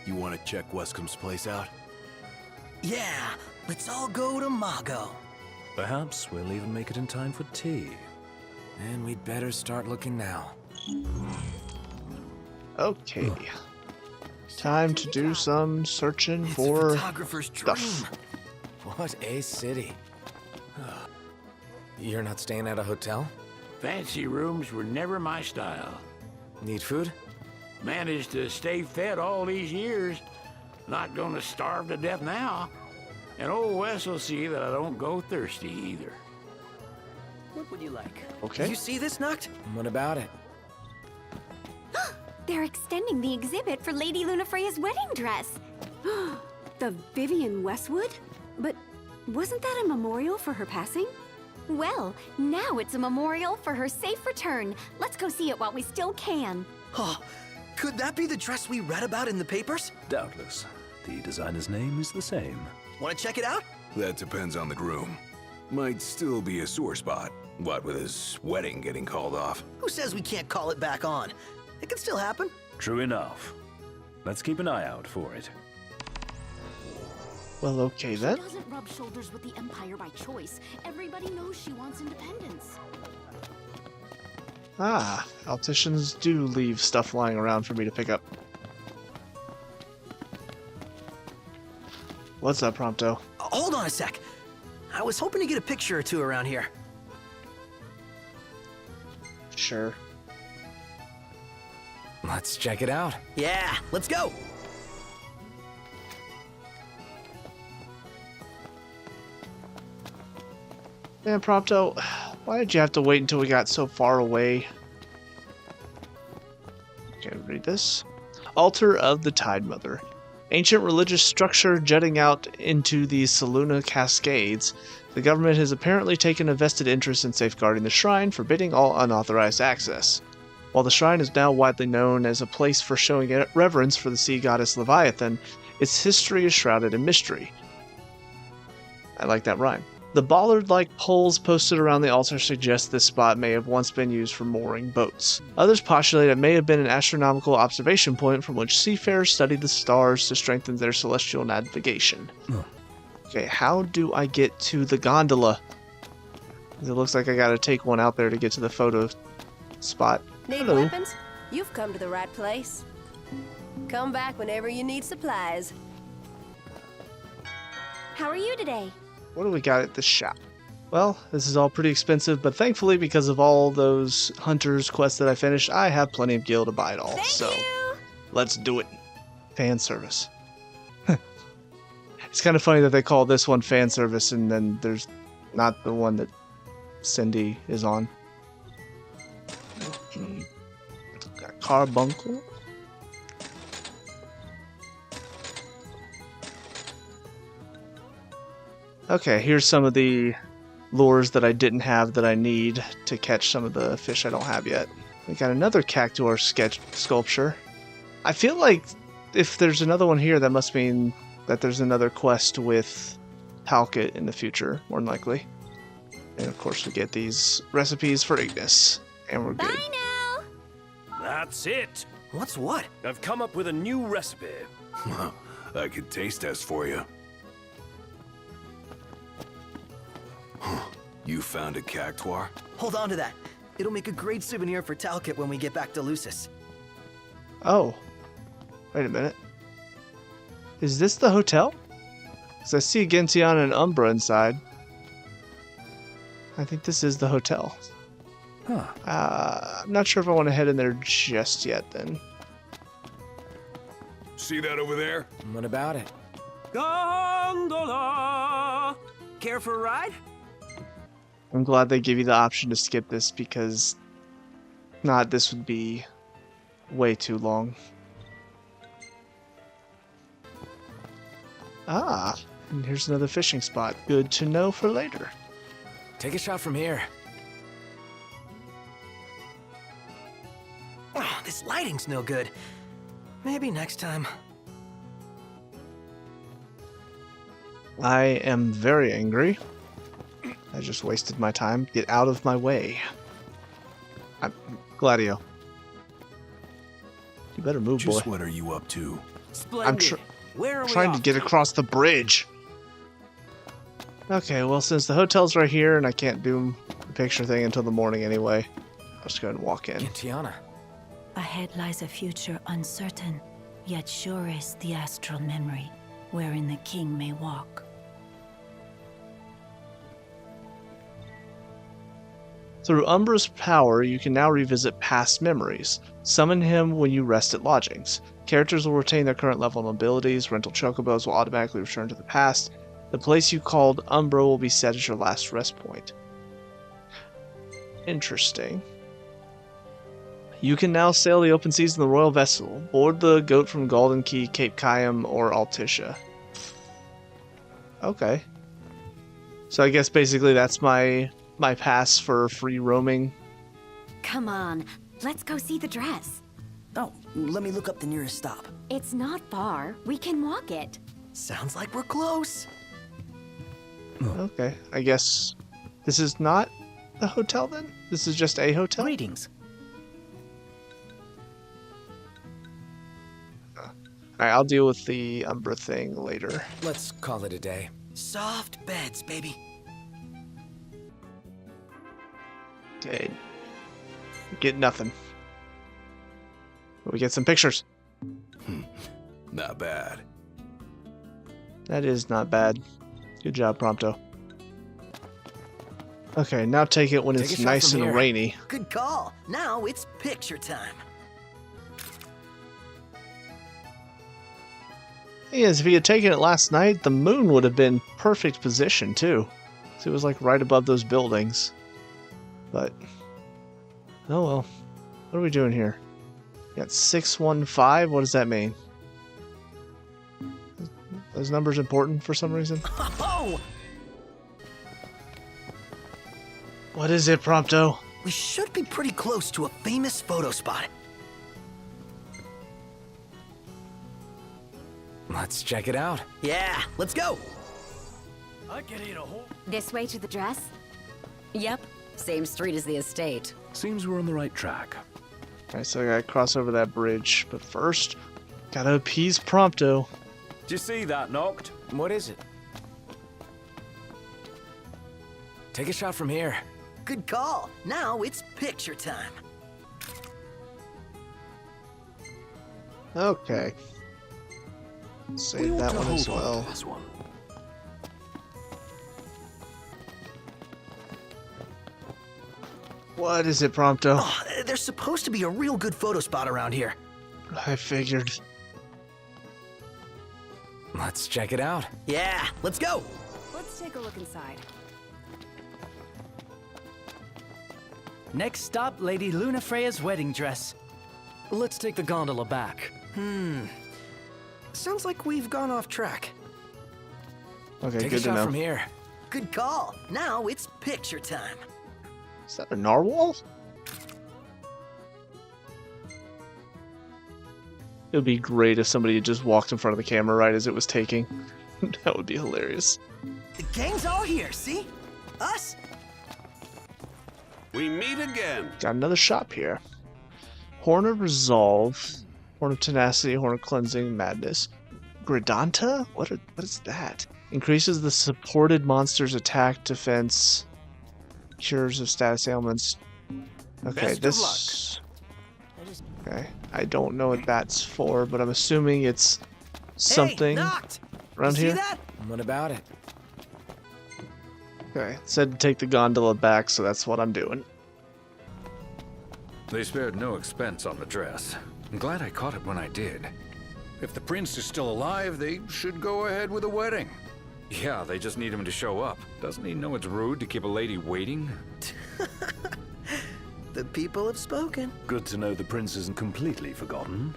You want to check Wescom's place out? Yeah, let's all go to Mago. Perhaps we'll even make it in time for tea. And we'd better start looking now. Okay. Time to do some searching for photographer's stuff. What a city. You're not staying at a hotel? Fancy rooms were never my style. Need food? Managed to stay fed all these years. Not gonna starve to death now. And old Wes will see that I don't go thirsty either. What would you like? Okay. You see this, Noct? What about it? They're extending the exhibit for Lady Lunafreya's wedding dress. The Vivian Westwood? But wasn't that a memorial for her passing? Well, now it's a memorial for her safe return. Let's go see it while we still can. Oh, could that be the dress we read about in the papers? Doubtless. The designer's name is the same. Want to check it out? That depends on the groom. Might still be a sore spot. What with his wedding getting called off? Who says we can't call it back on? It can still happen. True enough. Let's keep an eye out for it. Well, okay then. She doesn't rub shoulders with the Empire by choice. Everybody knows she wants independence. Ah, Alticians do leave stuff lying around for me to pick up. What's up, Prompto? Hold on a sec. I was hoping to get a picture or two around here. Sure. Let's check it out. Yeah, let's go. Man, Prompto, why did you have to wait until we got so far away? Okay, read this. Altar of the Tide Mother. Ancient religious structure jutting out into the Saluna Cascades. The government has apparently taken a vested interest in safeguarding the shrine, forbidding all unauthorized access. While the shrine is now widely known as a place for showing reverence for the sea goddess Leviathan, its history is shrouded in mystery. I like that rhyme. The bollard-like poles posted around the altar suggest this spot may have once been used for mooring boats. Others postulate it may have been an astronomical observation point from which seafarers studied the stars to strengthen their celestial navigation. Okay, how do I get to the gondola? It looks like I gotta take one out there to get to the photo spot. Need Hello. weapons? You've come to the right place. Come back whenever you need supplies. How are you today? What do we got at this shop? Well, this is all pretty expensive, but thankfully, because of all those hunters quests that I finished, I have plenty of gil to buy it all. Let's do it. Fan service. It's kind of funny that they call this one fan service, and then there's not the one that Cindy is on. Got carbuncle. Okay, here's some of the lures that I didn't have that I need to catch some of the fish I don't have yet. We got another cactuar sculpture. I feel like if there's another one here, that must mean that there's another quest with Talcott in the future, more than likely. And of course we get these recipes for Ignis, and we're good. Bye now. That's it. What's what? I've come up with a new recipe. I could taste test for you. You found a cactuar? Hold on to that. It'll make a great souvenir for Talcott when we get back to Lucis. Oh. Wait a minute. Is this the hotel? Because I see Gentiana and Umbra inside. I think this is the hotel. Huh. I'm not sure if I want to head in there just yet, then. See that over there? What about it? Gondola! Care for a ride? I'm glad they give you the option to skip this, because not this would be way too long. Ah, and here's another fishing spot. Good to know for later. Take a shot from here. Oh, this lighting's no good. Maybe next time. I am very angry. I just wasted my time. Get out of my way. Gladio. You better move, boy. Just what are you up to? Splendid. Where are we Trying to off get across the bridge. Okay, well, since the hotel's right here and I can't do the picture thing until the morning anyway, I'll just go ahead and walk in. Tiana. Ahead lies a future uncertain, yet sure is the astral memory, wherein the king may walk. Through Umbra's power, you can now revisit past memories. Summon him when you rest at lodgings. Characters will retain their current level of abilities. Rental chocobos will automatically return to the past. The place you called Umbra will be set as your last rest point. Interesting. You can now sail the open seas in the royal vessel. Board the goat from Golden Key, Cape Kayam, or Altisha. Okay. So I guess basically that's my pass for free roaming. Come on, let's go see the dress. Oh, let me look up the nearest stop. It's not far. We can walk it. Sounds like we're close. Okay, I guess this is not a hotel then? This is just a hotel? Greetings. Alright, I'll deal with the Umbra thing later. Let's call it a day. Soft beds, baby. Okay. Get nothing. We get some pictures. Not bad. That is not bad. Good job, Prompto. Okay, now take it when Take a it's shot nice from and here. rainy. Good call. Now it's picture time. Yes, if he had taken it last night, the moon would have been perfect position too. So it was like right above those buildings. But, oh well. What are we doing here? We got 615. What does that mean? Those numbers important for some reason? Oh! What is it, Prompto? We should be pretty close to a famous photo spot. Let's check it out. Yeah, let's go. I can eat a whole... This way to the dress? Yep, same street as the estate. Seems we're on the right track. Alright, so I gotta cross over that bridge. But first, gotta appease Prompto. Did you see that, Noct? What is it? Take a shot from here. Good call. Now it's picture time. Okay. Save that one as well. This one. What is it, Prompto? Oh, there's supposed to be a real good photo spot around here. I figured. Let's check it out. Yeah, let's go. Let's take a look inside. Next stop, Lady Lunafreya's wedding dress. Let's take the gondola back. Sounds like we've gone off track. Okay, Take good a to shot know. from here. Good call. Now it's picture time. Is that a narwhal? It would be great if somebody had just walked in front of the camera right as it was taking. That would be hilarious. The gang's all here, see? Us? We meet again. Got another shop here. Horn of Resolve, Horn of Tenacity, Horn of Cleansing, Madness. Gridanta? What is that? Increases the supported monster's attack, defense, cures of status ailments. Okay, Best Okay, I don't know what that's for, but I'm assuming it's something Hey, Noct! around You here. see that? What about it? Okay, it said to take the gondola back, so that's what I'm doing. They spared no expense on the dress. I'm glad I caught it when I did. If the prince is still alive, they should go ahead with the wedding. Yeah, they just need him to show up. Doesn't he know it's rude to keep a lady waiting? The people have spoken. Good to know the prince isn't completely forgotten.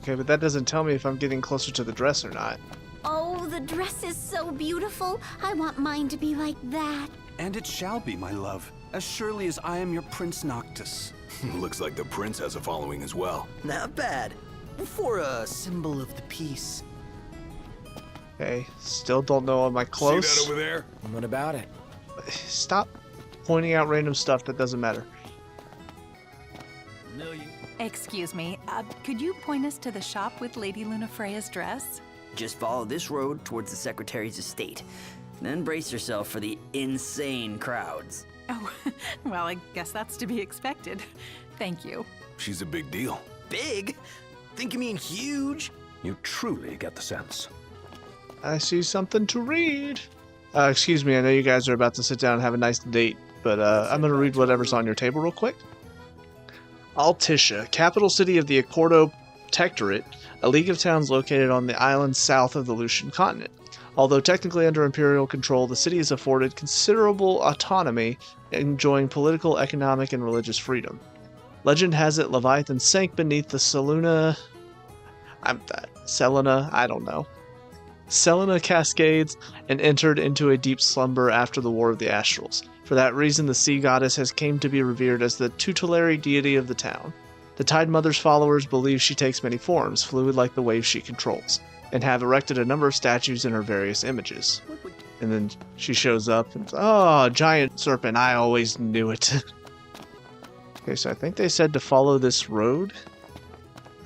Okay, but that doesn't tell me if I'm getting closer to the dress or not. Oh, the dress is so beautiful. I want mine to be like that. And it shall be, my love, as surely as I am your Prince Noctis. Looks like the prince has a following as well. Not bad. For a symbol of the peace. Okay, still don't know am I close. See that over there? What about it? Stop pointing out random stuff that doesn't matter. Excuse me, could you point us to the shop with Lady Lunafreya's dress? Just follow this road towards the Secretary's estate. Then brace yourself for the insane crowds. Oh, well, I guess that's to be expected. Thank you. She's a big deal. Big? Think you mean huge? You truly get the sense. I see something to read. Excuse me, I know you guys are about to sit down and have a nice date, but I'm going to read whatever's on your table real quick. Altisha, capital city of the Accordo Protectorate, a league of towns located on the island south of the Lucian continent. Although technically under imperial control, the city is afforded considerable autonomy, enjoying political, economic, and religious freedom. Legend has it Leviathan sank beneath the Selena Cascades and entered into a deep slumber after the War of the Astrals. For that reason, the sea goddess has came to be revered as the tutelary deity of the town. The Tide Mother's followers believe she takes many forms, fluid like the waves she controls, and have erected a number of statues in her various images. And then she shows up and, oh, giant serpent, I always knew it. Okay, so I think they said to follow this road.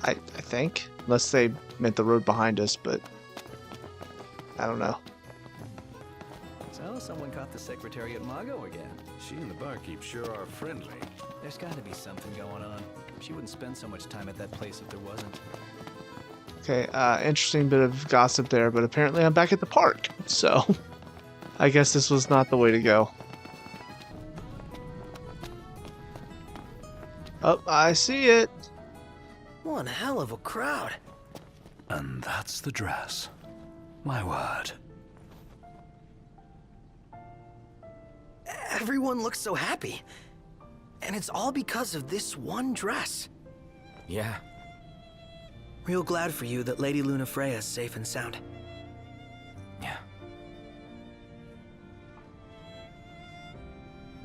I think. Unless they meant the road behind us, but I don't know. So, someone caught the secretary at Mago again. She and the barkeep sure are friendly. There's gotta be something going on. She wouldn't spend so much time at that place if there wasn't. Okay, interesting bit of gossip there, but apparently I'm back at the park, so I guess this was not the way to go. Oh, I see it. One hell of a crowd. And that's the dress. My word. Everyone looks so happy. And it's all because of this one dress. Yeah. Real glad for you that Lady Lunafreya is safe and sound. Yeah.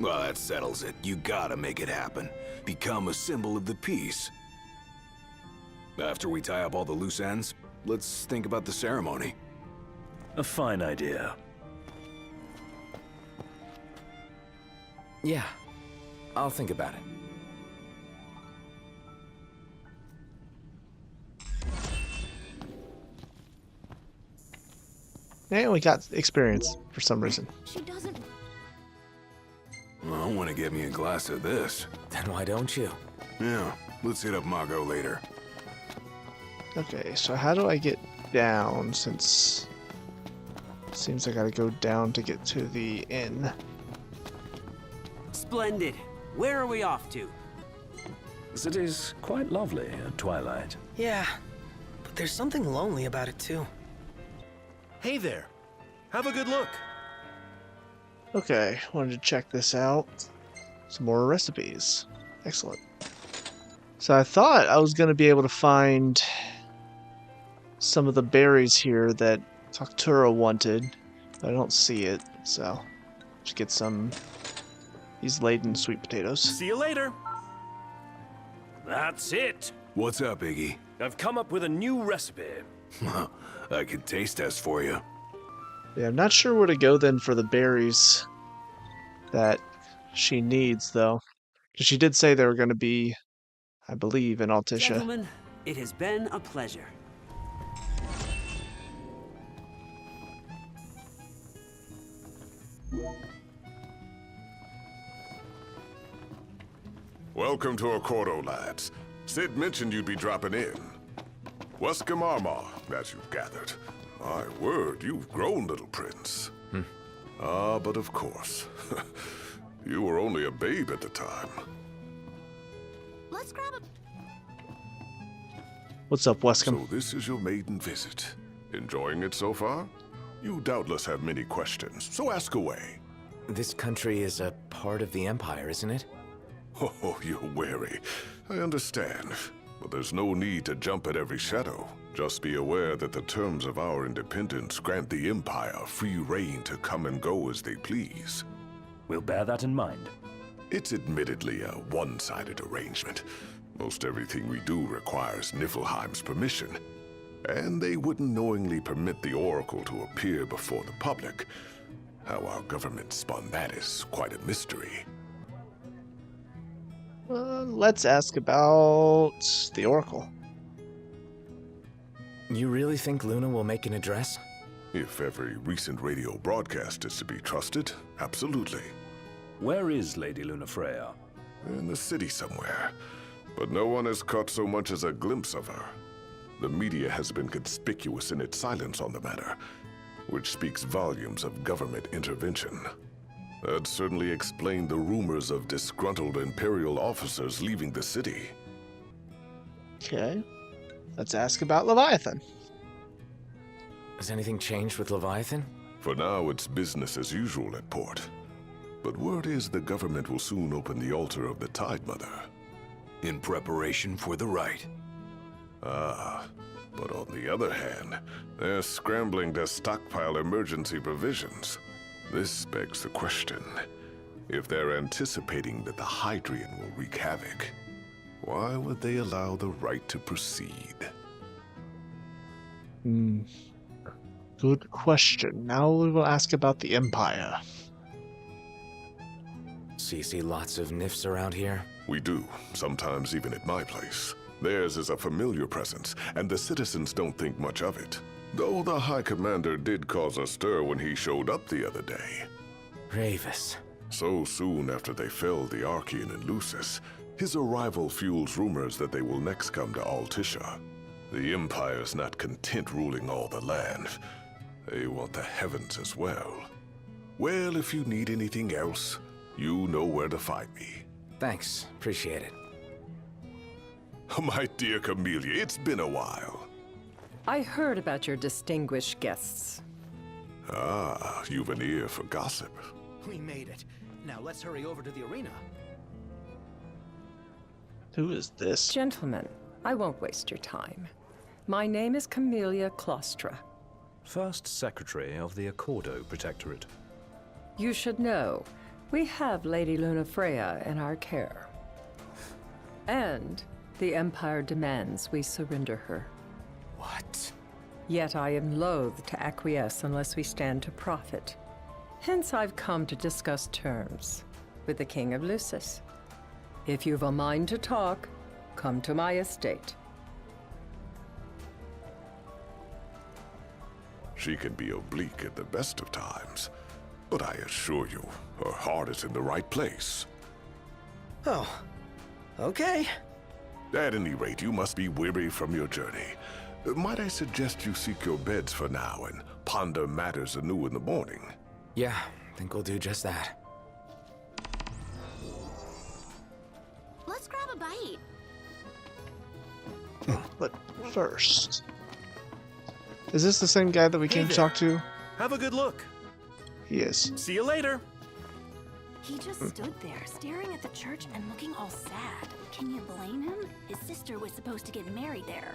Well, that settles it. You gotta make it happen. Become a symbol of the peace. After we tie up all the loose ends, let's think about the ceremony. A fine idea. Yeah, I'll think about it. And we got experience for some reason. She doesn't. Well, I want to get me a glass of this. Then why don't you? Yeah, let's hit up Margot later. Okay, so how do I get down since it seems I gotta go down to get to the inn? Splendid. Where are we off to? The city's quite lovely at twilight. Yeah, but there's something lonely about it too. Hey there. Have a good look. Okay, wanted to check this out. Some more recipes. Excellent. So I thought I was gonna be able to find some of the berries here that Taktura wanted, but I don't see it, so just get some these laden sweet potatoes. See you later. That's it! What's up, Iggy? I've come up with a new recipe. I can taste test for you. Yeah, I'm not sure where to go then for the berries that she needs, though. Because she did say they were going to be, I believe, in Altisha. Gentlemen, it has been a pleasure. Welcome to Accordo, lads. Sid mentioned you'd be dropping in. Wescom Armor, as you've gathered. My word, you've grown, little prince. Ah, but of course. You were only a babe at the time. Let's grab a... What's up, Wescom? So this is your maiden visit. Enjoying it so far? You doubtless have many questions, so ask away. This country is a part of the Empire, isn't it? Oh, you're wary. I understand. But there's no need to jump at every shadow. Just be aware that the terms of our independence grant the Empire free reign to come and go as they please. We'll bear that in mind. It's admittedly a one-sided arrangement. Most everything we do requires Niflheim's permission. And they wouldn't knowingly permit the Oracle to appear before the public. How our government spun that is quite a mystery. Let's ask about the Oracle. You really think Luna will make an address? If every recent radio broadcast is to be trusted, absolutely. Where is Lady Lunafreya? In the city somewhere. But no one has caught so much as a glimpse of her. The media has been conspicuous in its silence on the matter, which speaks volumes of government intervention. That certainly explained the rumors of disgruntled Imperial officers leaving the city. Okay. Let's ask about Leviathan. Has anything changed with Leviathan? For now, it's business as usual at port. But word is the government will soon open the altar of the Tide Mother. In preparation for the rite. Ah, but on the other hand, they're scrambling to stockpile emergency provisions. This begs the question, if they're anticipating that the Hydrian will wreak havoc, why would they allow the rite to proceed? Good question. Now we will ask about the Empire. So you see lots of Nifs around here? We do, sometimes even at my place. Theirs is a familiar presence, and the citizens don't think much of it. Though the High Commander did cause a stir when he showed up the other day. Ravis. So soon after they felled the Archean and Lucis, his arrival fuels rumors that they will next come to Altisha. The Empire's not content ruling all the land. They want the heavens as well. Well, if you need anything else, you know where to find me. Thanks. Appreciate it. My dear Camellia, it's been a while. I heard about your distinguished guests. Ah, you've an ear for gossip. We made it. Now let's hurry over to the arena. Who is this? Gentlemen, I won't waste your time. My name is Camellia Claustra. First Secretary of the Accordo Protectorate. You should know, We have Lady Lunafreya in our care. And the Empire demands we surrender her. What? Yet I am loath to acquiesce unless we stand to profit. Hence I've come to discuss terms with the King of Lucis. If you've a mind to talk, come to my estate. She can be oblique at the best of times, but I assure you, her heart is in the right place. Oh, okay. At any rate, you must be weary from your journey. Might I suggest you seek your beds for now and ponder matters anew in the morning? Yeah, I think we'll do just that. Let's grab a bite. But first... Is this the same guy that we came to talk to? Have a good look. He is. See you later. He just stood there, staring at the church and looking all sad. Can you blame him? His sister was supposed to get married there.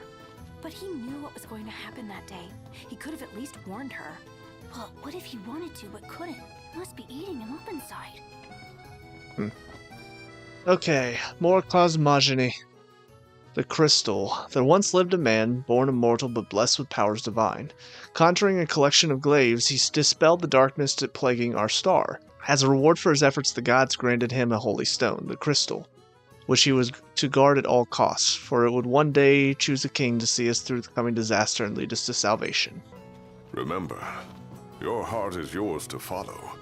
But he knew what was going to happen that day. He could have at least warned her. Well, what if he wanted to but couldn't? Must be eating him up inside. Okay, more cosmogony. The crystal. There once lived a man, born immortal but blessed with powers divine. Conjuring a collection of glaives, he dispelled the darkness plaguing our star. As a reward for his efforts, the gods granted him a holy stone, the crystal, which he was to guard at all costs, for it would one day choose a king to see us through the coming disaster and lead us to salvation. Remember, your heart is yours to follow.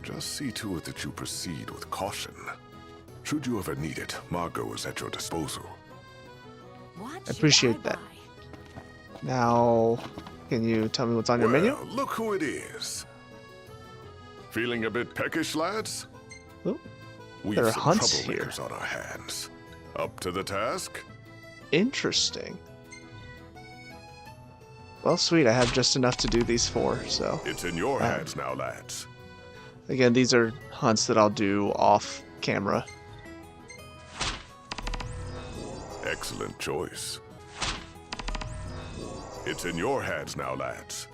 Just see to it that you proceed with caution. Should you ever need it, Margot is at your disposal. I appreciate that. Now, can you tell me what's on your menu? Look who it is. Feeling a bit peckish, lads? Oh, We've there are some hunts troublemakers here. on our hands. Up to the task? Interesting. Well, sweet, I have just enough to do these 4, so... It's in your hands now, lads. Again, these are hunts that I'll do off camera. Excellent choice. It's in your hands now, lads.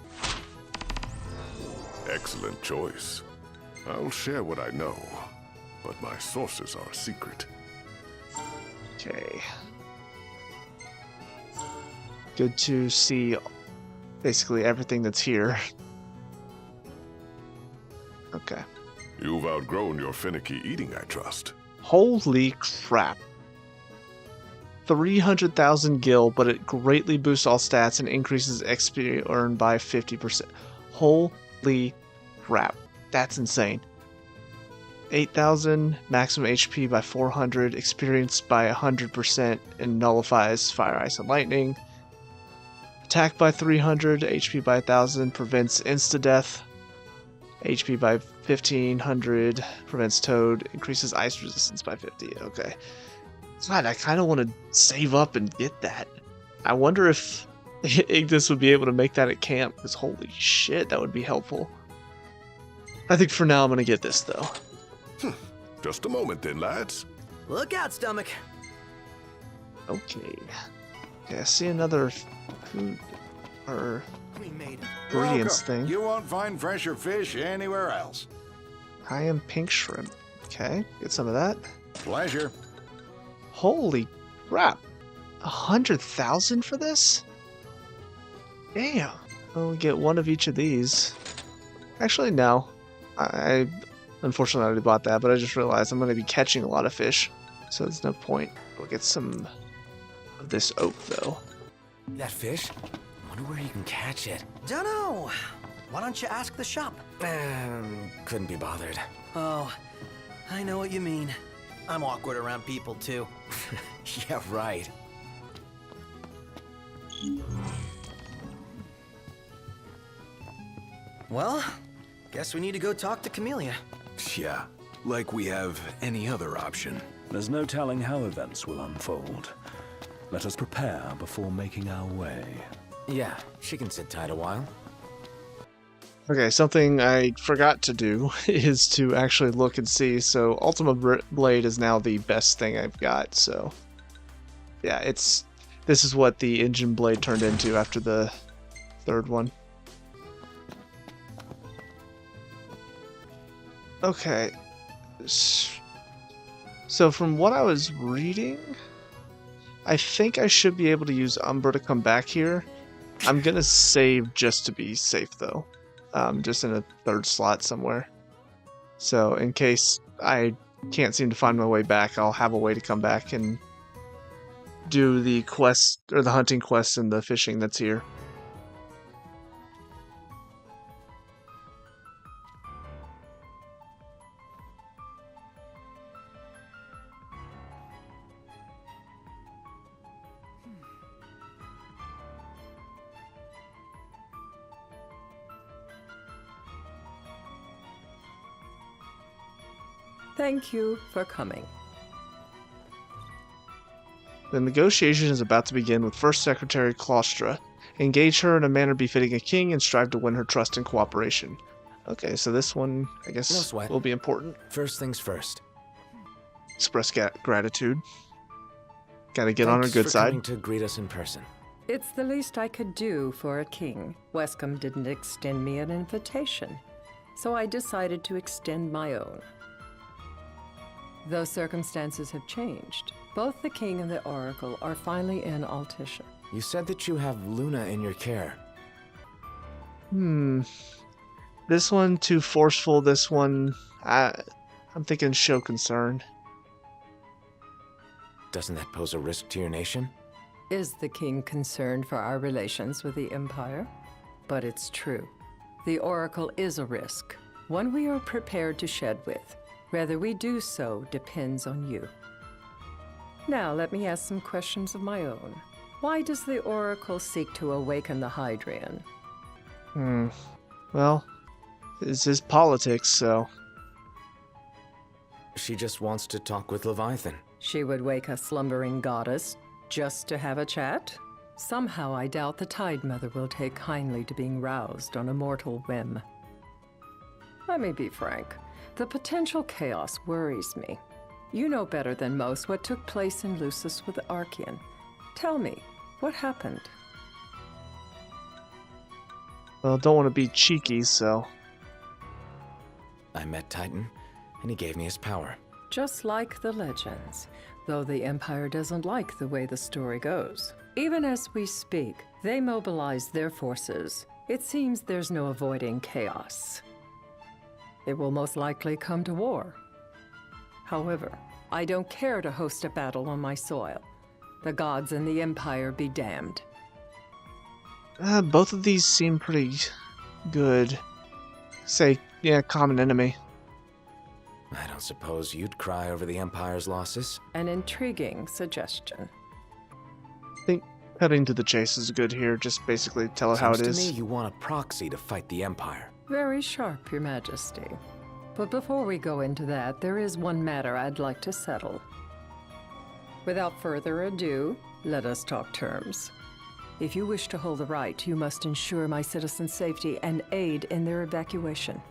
Excellent choice. I'll share what I know, but my sources are a secret. Okay. Good to see basically everything that's here. Okay. You've outgrown your finicky eating, I trust. Holy crap. 300,000 gil, but it greatly boosts all stats and increases XP earned by 50%. Holy crap. That's insane. 8,000, maximum HP by 400, experience by 100%, and nullifies fire, ice, and lightning. Attack by 300, HP by 1,000, prevents insta-death. HP by 1,500, prevents toad, increases ice resistance by 50. Okay. God, I kind of want to save up and get that. I wonder if Ignis would be able to make that at camp, because holy shit, that would be helpful. I think for now I'm going to get this, though. Just a moment then, lads. Look out, stomach. Okay. Okay, I see another food or We made it. ingredients thing. You won't find fresher fish anywhere else. I am pink shrimp. Okay, get some of that. Pleasure. Holy crap. 100,000 for this? Damn. I'll get one of each of these. Actually, no. I unfortunately already bought that, but I just realized I'm going to be catching a lot of fish, so there's no point. We'll get some of this oak, though. That fish? I wonder where you can catch it. Dunno. Why don't you ask the shop? Couldn't be bothered. Oh, I know what you mean. I'm awkward around people, too. Yeah, right. Well, guess we need to go talk to Camellia. Yeah, like we have any other option. There's no telling how events will unfold. Let us prepare before making our way. Yeah, she can sit tight a while. Okay, something I forgot to do is to actually look and see. So Ultima Blade is now the best thing I've got. So yeah, this is what the engine blade turned into after the third one. Okay, So from what I was reading, I think I should be able to use Umbra to come back here. I'm gonna save just to be safe though. Just in a third slot somewhere. So in case I can't seem to find my way back, I'll have a way to come back and do the quest, or the hunting quest and the fishing that's here. Thank you for coming. The negotiation is about to begin with First Secretary Claustra. Engage her in a manner befitting a king and strive to win her trust and cooperation. Okay, so this one, I guess, No sweat. will be important. First things first. Express gratitude. Gotta get on her Thanks good for side. coming to greet us in person. It's the least I could do for a king. Wescombe didn't extend me an invitation, so I decided to extend my own. Though circumstances have changed, both the king and the oracle are finally in Altissia. You said that you have Luna in your care. This one too forceful. This one, I'm thinking show concern. Doesn't that pose a risk to your nation? Is the king concerned for our relations with the Empire? But it's true. The oracle is a risk, one we are prepared to shed with. Whether we do so depends on you. Now, let me ask some questions of my own. Why does the oracle seek to awaken the Hydrian? Well, it's his politics, so... She just wants to talk with Leviathan. She would wake a slumbering goddess just to have a chat? Somehow I doubt the Tide Mother will take kindly to being roused on a mortal whim. Let me be frank. The potential chaos worries me. You know better than most what took place in Lucis with Archean. Tell me, what happened? Well, don't want to be cheeky, so... I met Titan, and he gave me his power. Just like the legends, though the Empire doesn't like the way the story goes. Even as we speak, they mobilize their forces. It seems there's no avoiding chaos. It will most likely come to war. However, I don't care to host a battle on my soil. The gods and the Empire be damned. Both of these seem pretty good. Say, yeah, common enemy. I don't suppose you'd cry over the Empire's losses? An intriguing suggestion. I think cutting to the chase is good here. Just basically tell her how it is. Seems to me you want a proxy to fight the Empire. Very sharp, Your Majesty. But before we go into that, there is one matter I'd like to settle. Without further ado, let us talk terms. If you wish to hold the right, you must ensure my citizens' safety and aid in their evacuation.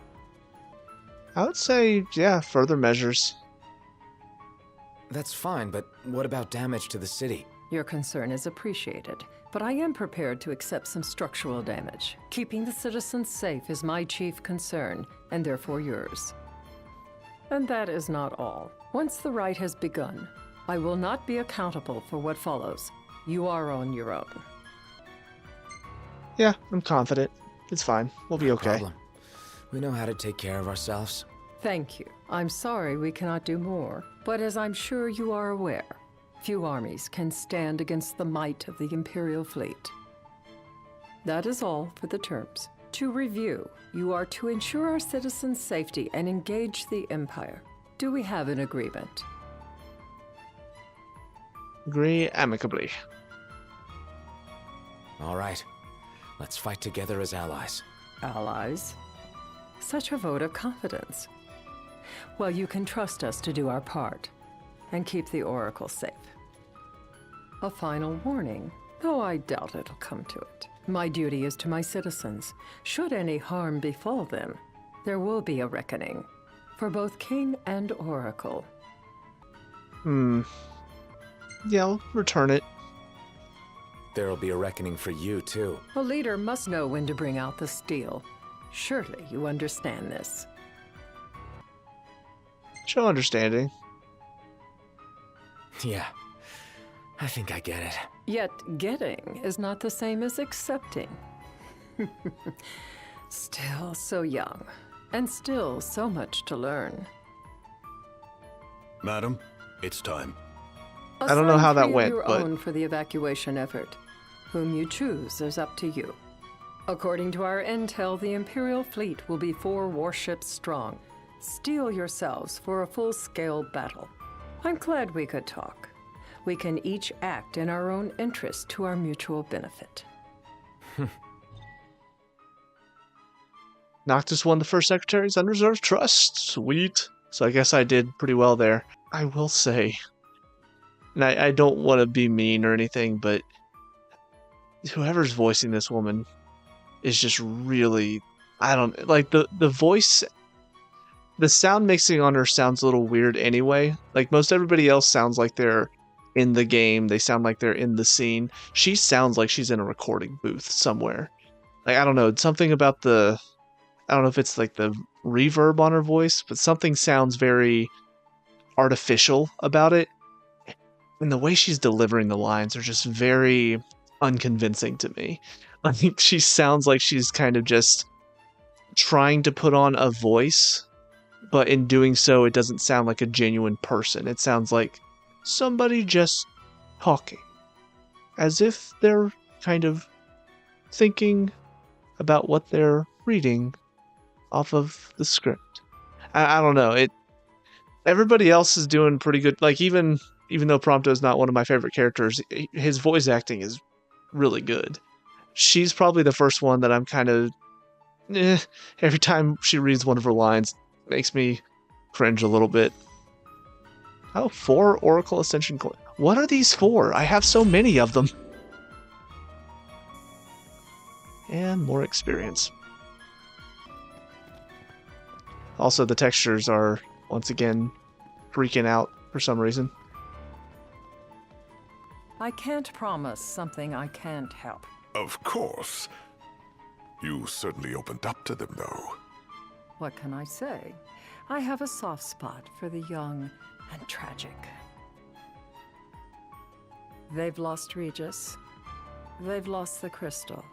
I would say, yeah, further measures. That's fine, but what about damage to the city? Your concern is appreciated, but I am prepared to accept some structural damage. Keeping the citizens safe is my chief concern, and therefore yours. And that is not all. Once the rite has begun, I will not be accountable for what follows. You are on your own. Yeah, I'm confident. It's fine. We'll be okay. No problem. We know how to take care of ourselves. Thank you. I'm sorry we cannot do more, but as I'm sure you are aware, few armies can stand against the might of the Imperial fleet. That is all for the terms. To review, you are to ensure our citizens' safety and engage the Empire. Do we have an agreement? Agree amicably. All right. Let's fight together as allies. Allies? Such a vote of confidence. Well, you can trust us to do our part and keep the Oracle safe. A final warning, though I doubt it'll come to it. My duty is to my citizens. Should any harm befall them, there will be a reckoning for both King and Oracle. Yeah, I'll return it. There'll be a reckoning for you, too. A leader must know when to bring out the steel. Surely you understand this. Show understanding. Yeah, I think I get it. Yet getting is not the same as accepting. Still so young, and still so much to learn. Madam, it's time. I don't know how that Assign 3 of went, your but own for the evacuation effort. Whom you choose is up to you. According to our intel, the Imperial fleet will be 4 warships strong. Steel yourselves for a full-scale battle. I'm glad we could talk. We can each act in our own interest to our mutual benefit. Noctis won the first Secretary's unreserved trust. Sweet. So I guess I did pretty well there. I will say, and I don't want to be mean or anything, but whoever's voicing this woman is just really, I don't, like the voice, the sound mixing on her sounds a little weird anyway. Like most everybody else sounds like they're in the game. They sound like they're in the scene. She sounds like she's in a recording booth somewhere. Like, I don't know, something about I don't know if it's like the reverb on her voice, but something sounds very artificial about it. And the way she's delivering the lines are just very unconvincing to me. I think she sounds like she's kind of just trying to put on a voice, but in doing so, it doesn't sound like a genuine person. It sounds like somebody just talking, as if they're kind of thinking about what they're reading off of the script. I don't know. Everybody else is doing pretty good. Like even though Prompto is not one of my favorite characters, his voice acting is really good. She's probably the first one that I'm kind of every time she reads one of her lines, makes me cringe a little bit. Oh, 4 Oracle Ascension coins. What are these for? I have so many of them. And more experience. Also, the textures are, once again, freaking out for some reason. I can't promise something I can't help. Of course. You certainly opened up to them, though. What can I say? I have a soft spot for the young and tragic. They've lost Regis. They've lost the crystal.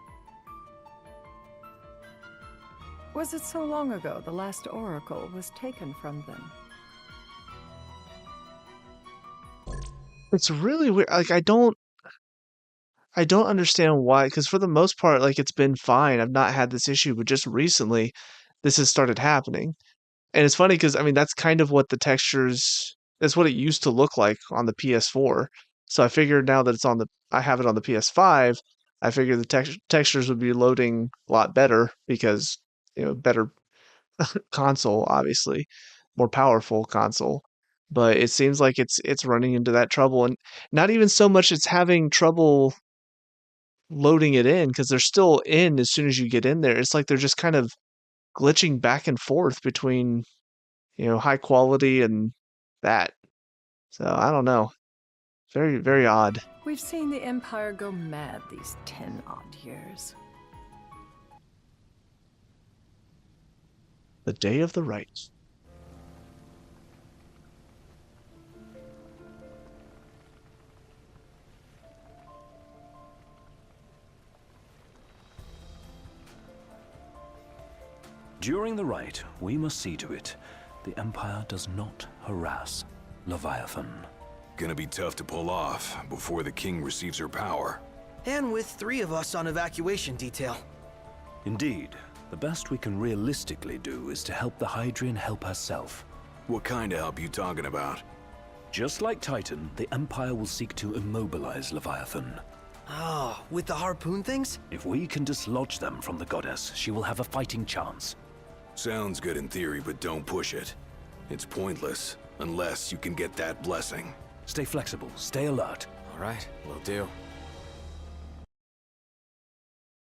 Was it so long ago the last oracle was taken from them? It's really weird. Like, I don't understand why, because for the most part, like, it's been fine. I've not had this issue, but just recently, this has started happening. And it's funny because, I mean, that's kind of what the textures, that's what it used to look like on the PS4. So I figured now that I have it on the PS5, I figured the textures would be loading a lot better because, better console, obviously, more powerful console. But it seems like it's running into that trouble, and not even so much it's having trouble loading it in because they're still in as soon as you get in there. It's like they're just kind of glitching back and forth between, high quality and that. So I don't know. Very, very odd. We've seen the Empire go mad these 10-odd years. The Day of the Right. During the rite, we must see to it the Empire does not harass Leviathan. Gonna be tough to pull off before the king receives her power. And with 3 of us on evacuation detail. Indeed, the best we can realistically do is to help the Hydrian help herself. What kind of help you talking about? Just like Titan, the Empire will seek to immobilize Leviathan. Oh, with the harpoon things? If we can dislodge them from the goddess, she will have a fighting chance. Sounds good in theory, but don't push it. It's pointless, unless you can get that blessing. Stay flexible, stay alert. All right, will do.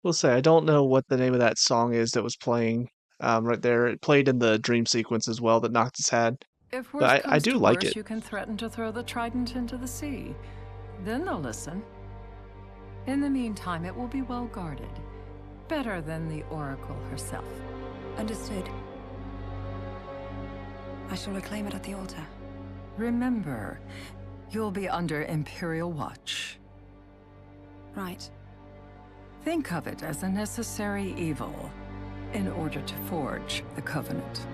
We'll say, I don't know what the name of that song is that was playing right there. It played in the dream sequence as well that Noctis had. If worse But I comes do to like worse, it. you can threaten to throw the trident into the sea. Then they'll listen. In the meantime, it will be well guarded. Better than the Oracle herself. Understood. I shall reclaim it at the altar. Remember, you'll be under Imperial watch. Right. Think of it as a necessary evil in order to forge the Covenant.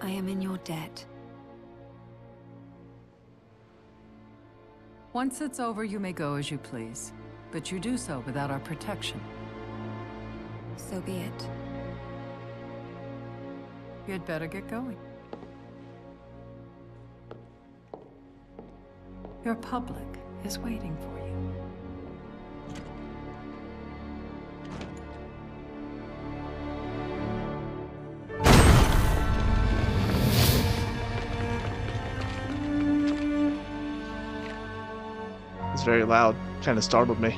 I am in your debt. Once it's over, you may go as you please, but you do so without our protection. So be it. You'd better get going. Your public is waiting for you. It's very loud. Kind of startled me.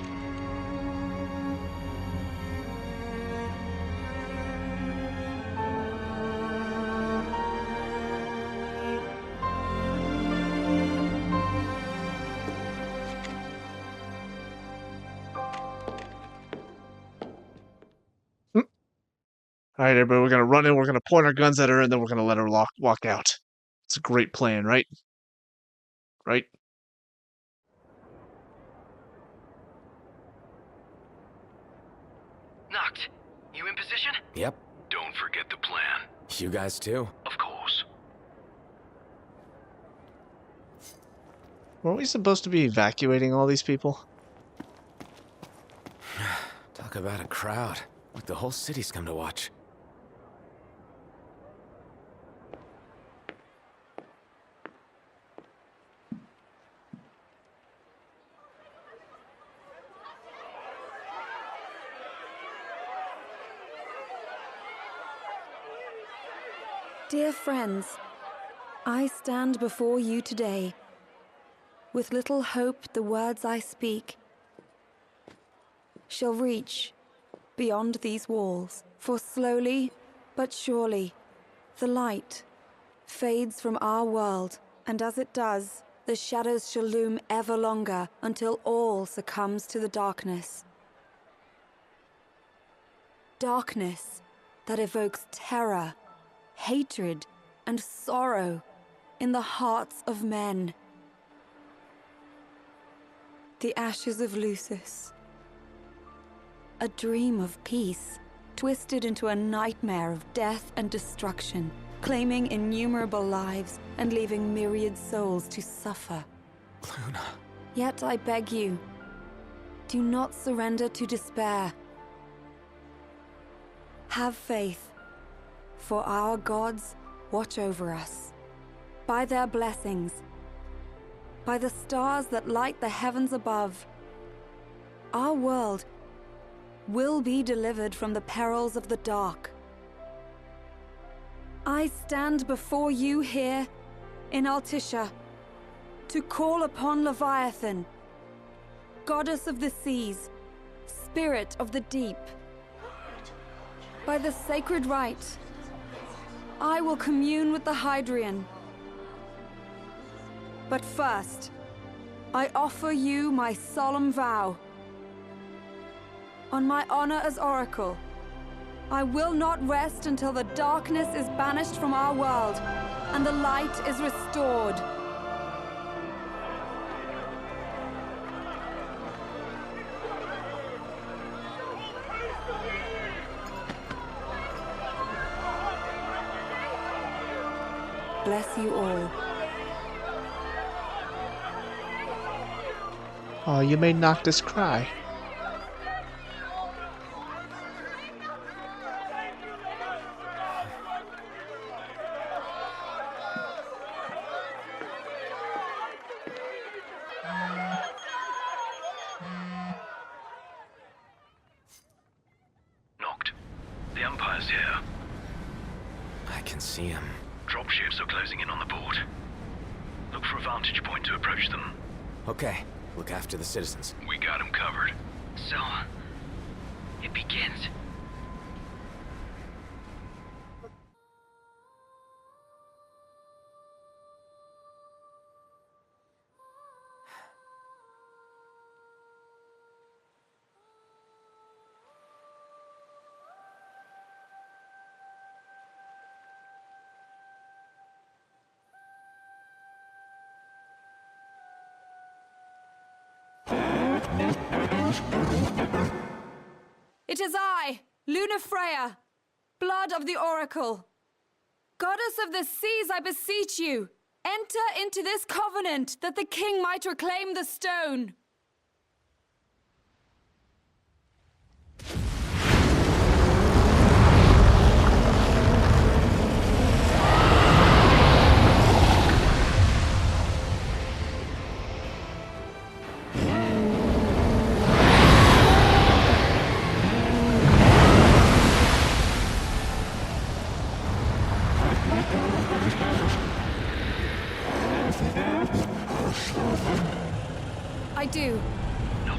All right, everybody, we're going to run in, we're going to point our guns at her, and then we're going to let her walk out. It's a great plan, right? Right? Noct, you in position? Yep. Don't forget the plan. You guys too? Of course. Weren't we supposed to be evacuating all these people? Talk about a crowd. Like the whole city's come to watch. Dear friends, I stand before you today. With little hope, the words I speak shall reach beyond these walls. For slowly but surely, the light fades from our world, and as it does, the shadows shall loom ever longer until all succumbs to the darkness. Darkness that evokes terror, hatred, and sorrow in the hearts of men. The ashes of Lucis. A dream of peace, twisted into a nightmare of death and destruction, claiming innumerable lives and leaving myriad souls to suffer. Luna. Yet I beg you, do not surrender to despair. Have faith, for our gods watch over us. By their blessings, by the stars that light the heavens above, our world will be delivered from the perils of the dark. I stand before you here in Altissia to call upon Leviathan, goddess of the seas, spirit of the deep. By the sacred rite, I will commune with the Hydrian. But first, I offer you my solemn vow. On my honor as Oracle, I will not rest until the darkness is banished from our world and the light is restored. Bless you all. Oh, you made Noctis cry. Noct. The Empire's here. I can see him. Dropships are closing in on the port. Look for a vantage point to approach them. Okay. Look after the citizens. We got them covered. So, it begins. It is I, Lunafreya, blood of the Oracle. Goddess of the seas, I beseech you, enter into this covenant that the king might reclaim the stone. I do. Note,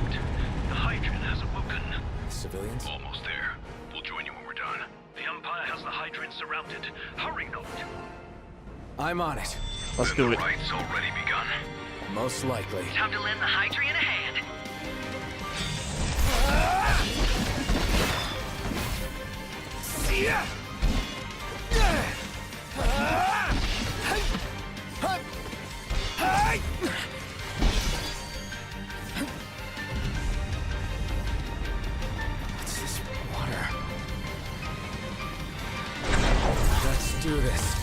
the Hydran has awoken. Civilians? Almost there. We'll join you when we're done. The Empire has the Hydran surrounded. Hurry, Note. I'm on it. Let's do it. The right's already begun. Most likely. Time to lend the Hydrian a hand. See ya! What's this water? Let's do this.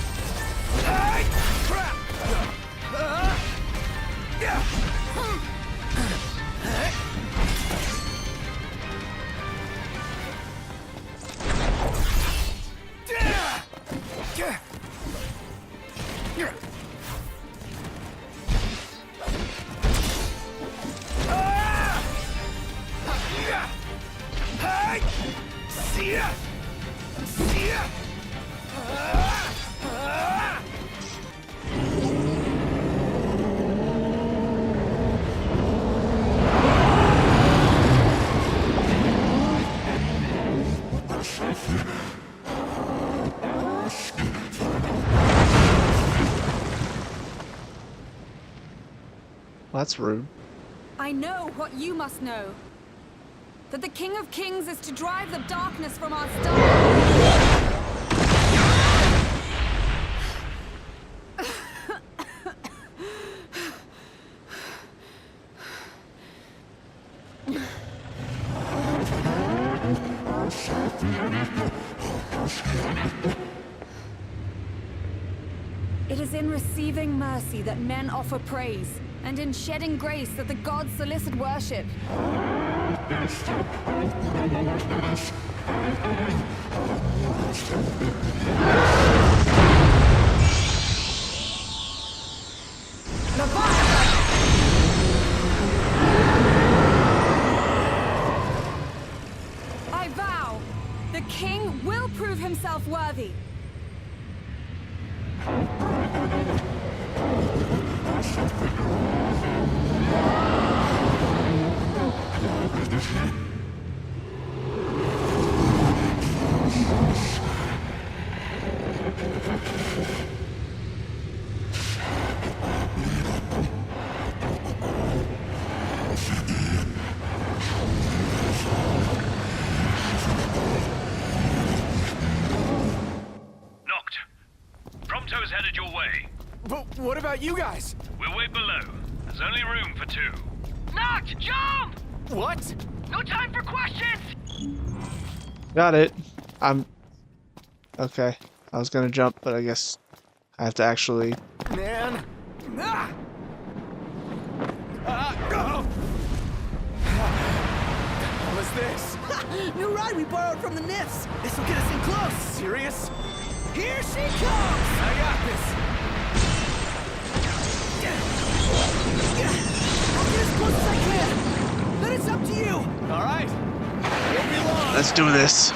That's rude. I know what you must know. That the King of Kings is to drive the darkness from our star. It is in receiving mercy that men offer praise, and in shedding grace that the gods solicit worship. I vow, the king will prove himself worthy. Knocked. Prompto's headed your way. But what about you guys? We'll wait below. There's only room for two. Knocked! Jump! What? No time for questions! Got it. Okay. I was gonna jump, but I guess I have to actually... Man! Ah! Go! What was this? New ride we borrowed from the Nifs. This will get us in close. Serious? Here she comes! I got this! I'll get as close as I can. Then it's up to you. All right. Won't be long. Let's do this.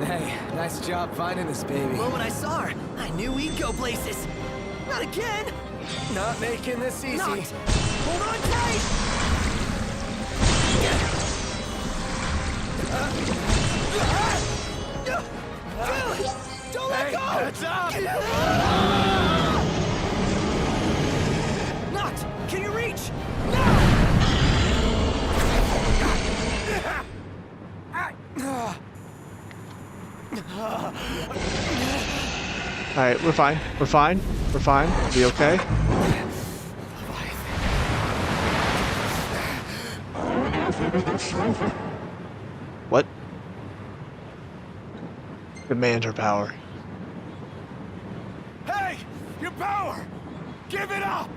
Hey, nice job finding this baby. Well, when I saw her, I knew we'd go places. Not again. Not making this easy. Not. Hold on tight. Don't let Hey, go. heads up. Not. Can you reach? Alright, we're fine. We're fine. We're fine. Be okay. What? Commander power. Hey! Your power! Give it up!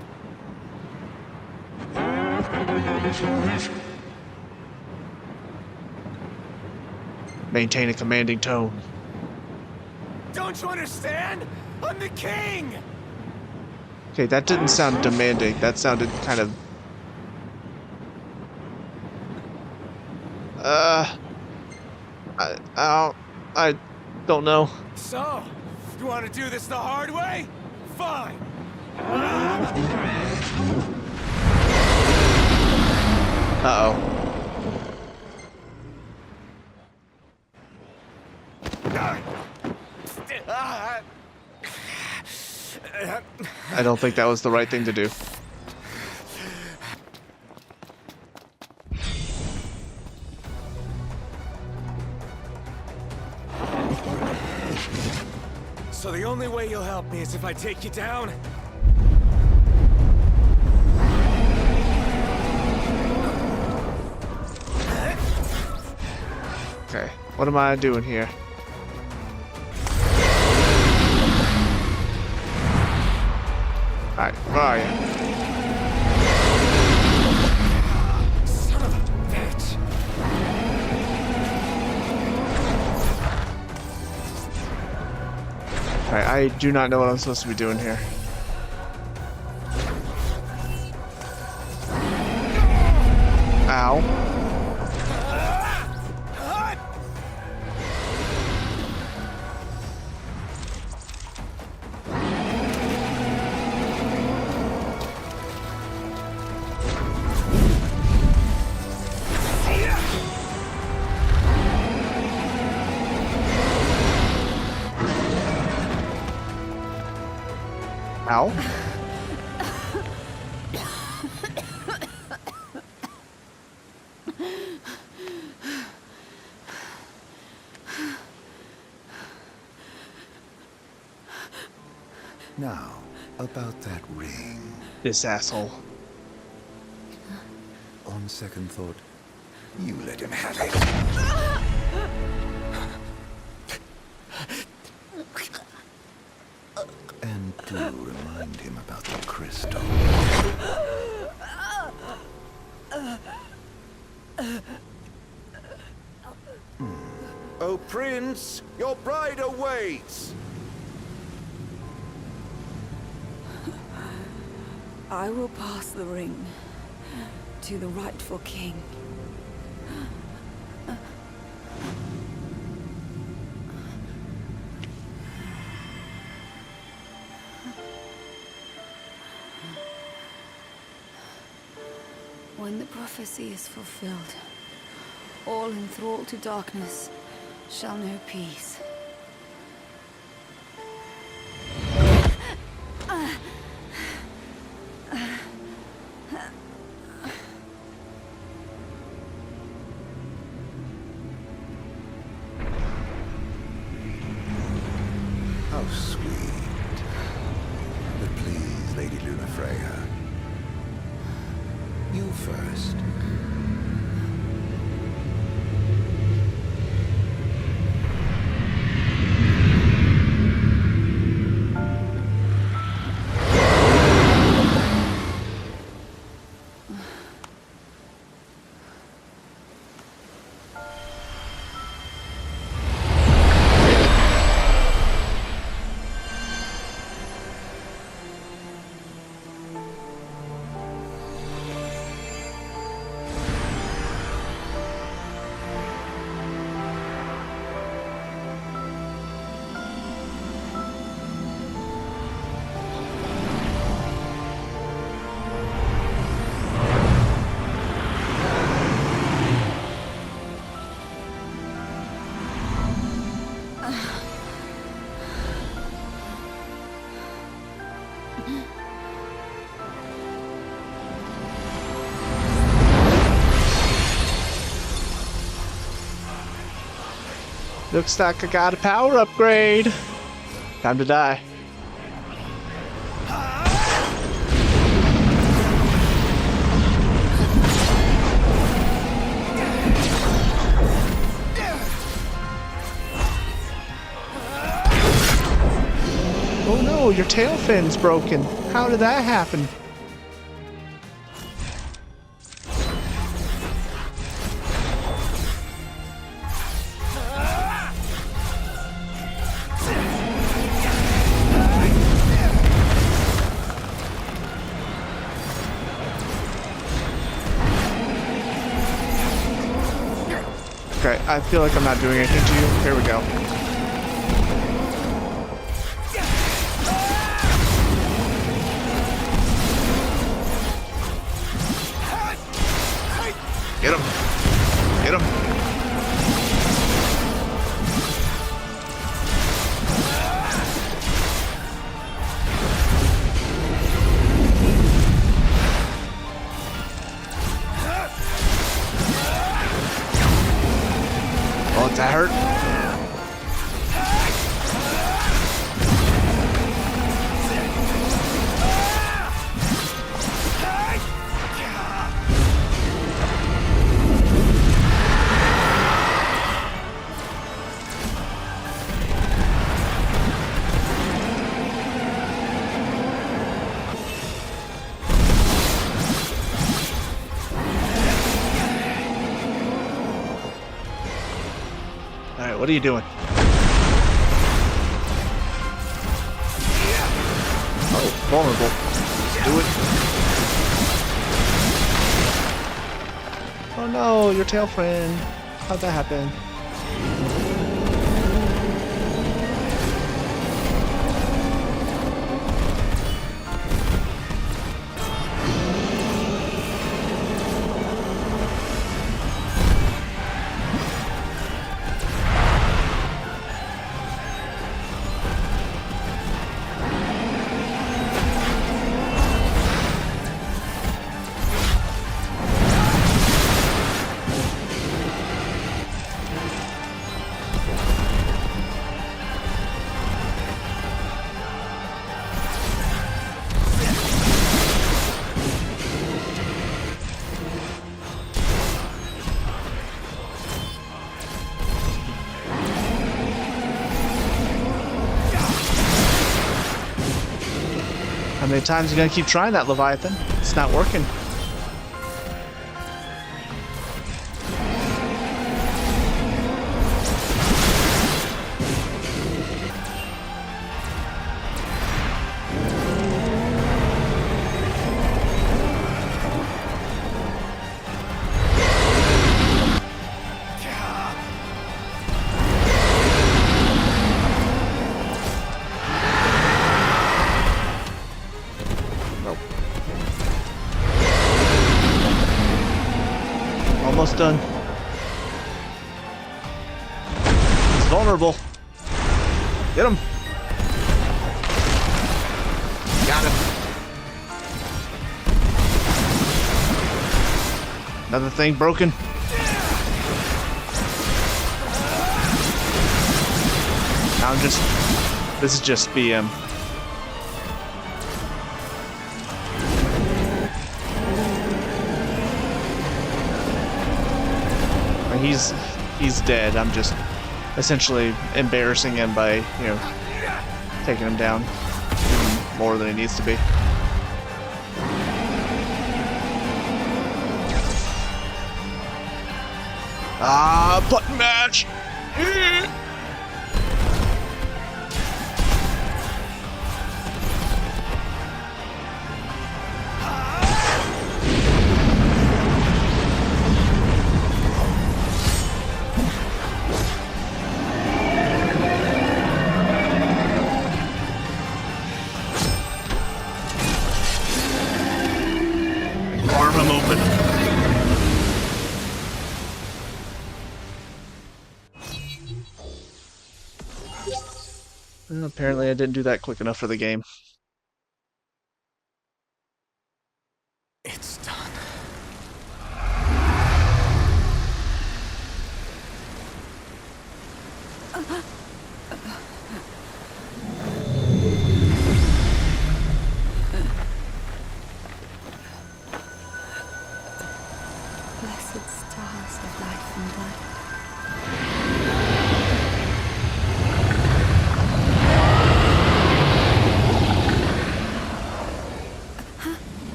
Maintain a commanding tone. Don't you understand? I'm the king! Okay, that didn't sound demanding. That sounded kind of... I don't know. So, you want to do this the hard way? Fine! Uh-oh. I don't think that was the right thing to do. So the only way you'll help me is if I take you down? Okay, what am I doing here? Alright, where are you? Son of a bitch! Alright, I do not know what I'm supposed to be doing here. Ow. Ow. Now, about that ring. This asshole. On second thought, you let him have it. And do remind him about the crystal. Oh, Prince, your bride awaits! I will pass the ring to the rightful king. When the prophecy is fulfilled, all enthralled to darkness shall know peace. How sweet. But please, Lady Lunafreya, you first. Looks like I got a power upgrade. Time to die. no, your tail fin's broken. How did that happen? Okay, I feel like I'm not doing anything to you. Here we go. Get him! Get him! Oh, that hurt. Alright, what are you doing? Oh, vulnerable. Do it. Oh no, your tail friend. How'd that happen? How many times are you gonna keep trying that, Leviathan? It's not working. Almost done. It's vulnerable. Get him. Got him. Another thing broken. Now I'm just... This is just BM. He's dead. I'm just essentially embarrassing him by, you know, taking him down more than he needs to be. Ah, button match! Carve him open. Well, apparently I didn't do that quick enough for the game. It's done. Blessed stars of life and light.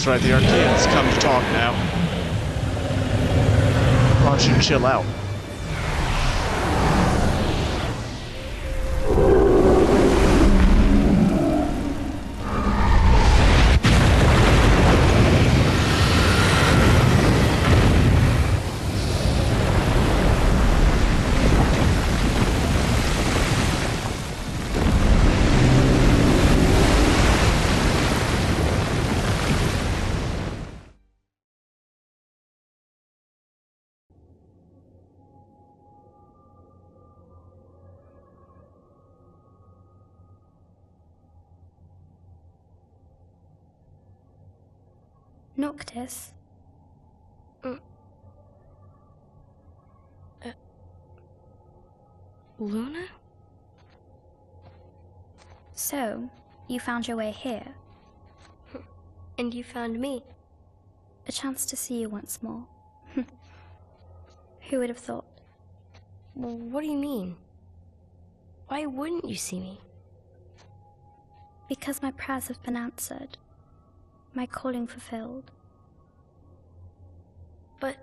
right, the Archaeans come to talk now. Why don't you chill out? Noctis? Luna? So, you found your way here. And you found me. A chance to see you once more. Who would have thought? Well, what do you mean? Why wouldn't you see me? Because my prayers have been answered. My calling fulfilled. But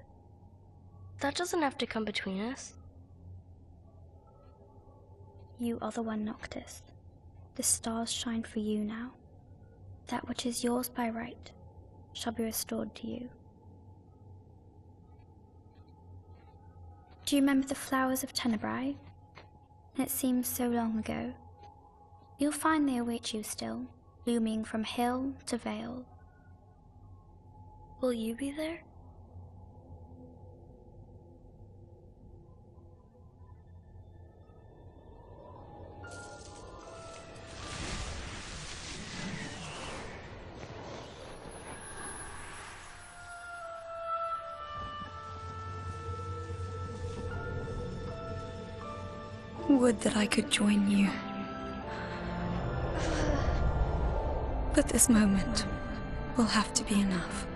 that doesn't have to come between us. You are the one, Noctis. The stars shine for you now. That which is yours by right shall be restored to you. Do you remember the flowers of Tenebrae? It seems so long ago. You'll find they await you still, blooming from hill to vale. Will you be there? Would that I could join you. But this moment will have to be enough.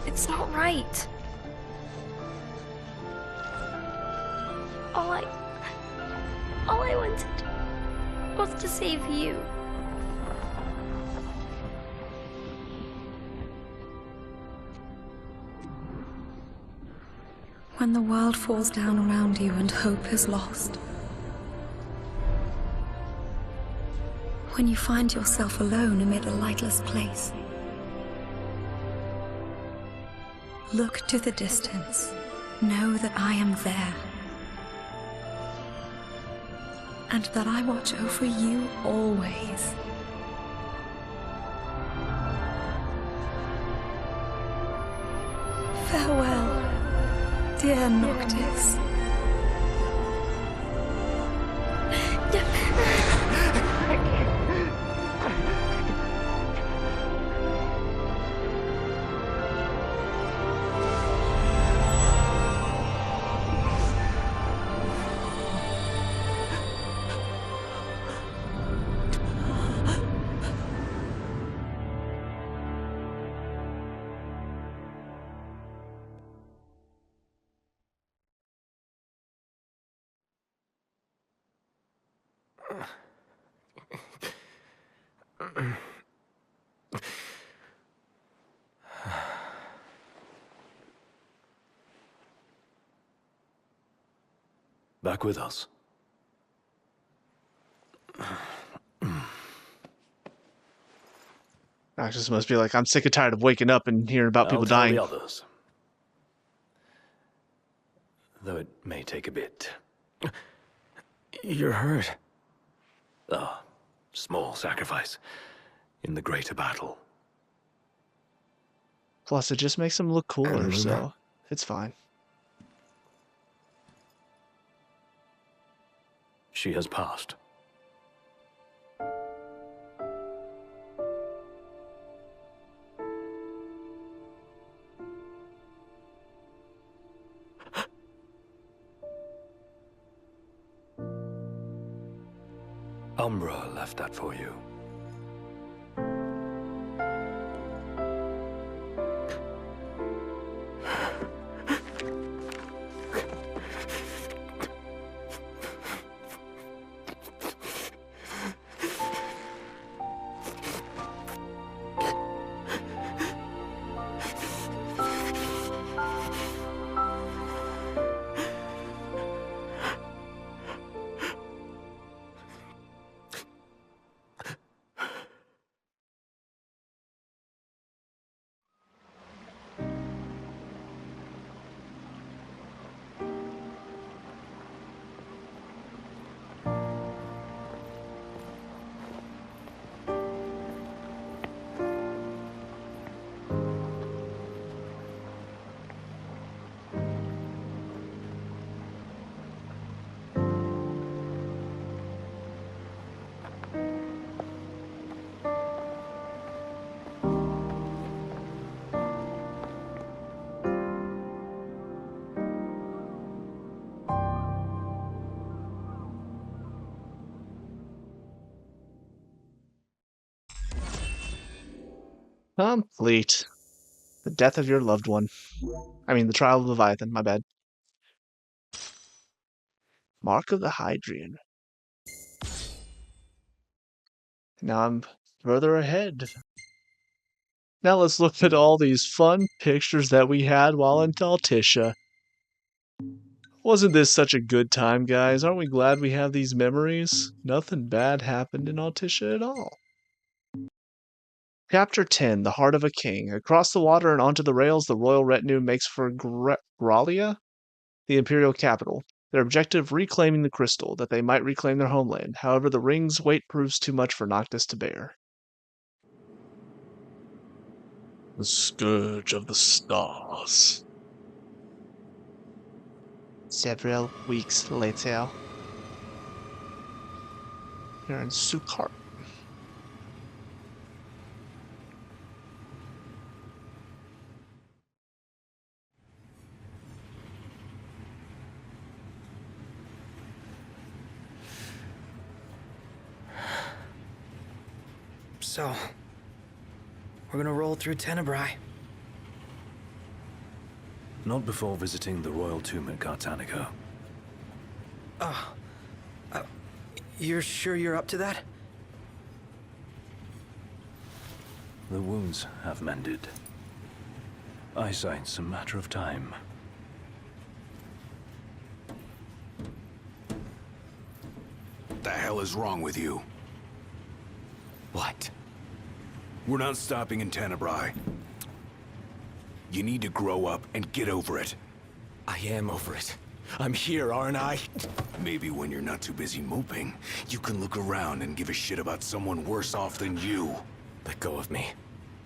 It's not right. All I wanted was to save you. When the world falls down around you and hope is lost. When you find yourself alone amid a lightless place. Look to the distance. Know that I am there. And that I watch over you always. Farewell, dear Noctis. Back with us. Noxus must be like, I'm sick and tired of waking up and hearing about people dying. I'll tell the others. Though it may take a bit. You're hurt. Ah, small sacrifice in the greater battle. Plus, it just makes him look cooler, so it's fine. She has passed. Umbra left that for you. Complete. The death of your loved one. I mean, the trial of Leviathan, my bad. Mark of the Hydrian. Now I'm further ahead. Now let's look at all these fun pictures that we had while in Altissia. Wasn't this such a good time, guys? Aren't we glad we have these memories? Nothing bad happened in Altissia at all. Chapter 10, The Heart of a King. Across the water and onto the rails, the royal retinue makes for Gralia, the imperial capital. Their objective, reclaiming the crystal, that they might reclaim their homeland. However, the ring's weight proves too much for Noctis to bear. The Scourge of the Stars. Several weeks later, you're in Sukkot. So, we're gonna roll through Tenebrae. Not before visiting the royal tomb at Cartanico. You're sure you're up to that? The wounds have mended. Eyesight's a matter of time. The hell is wrong with you? What? We're not stopping in Tenebrae. You need to grow up and get over it. I am over it. I'm here, aren't I? Maybe when you're not too busy moping, you can look around and give a shit about someone worse off than you. Let go of me.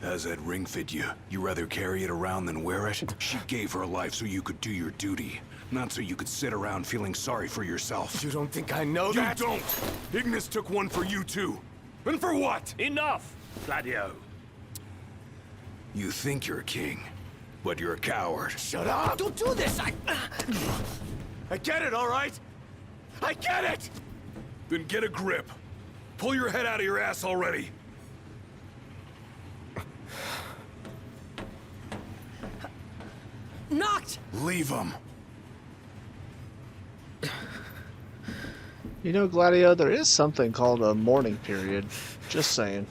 How's that ring fit you? You rather carry it around than wear it? She gave her life so you could do your duty, not so you could sit around feeling sorry for yourself. You don't think I know that? You don't! Ignis took one for you too. And for what? Enough, Gladio. You think you're a king, but you're a coward. Shut up! Don't do this! I get it, all right? I get it! Then get a grip. Pull your head out of your ass already. Knocked! Leave him. You know, Gladio, there is something called a mourning period. Just saying.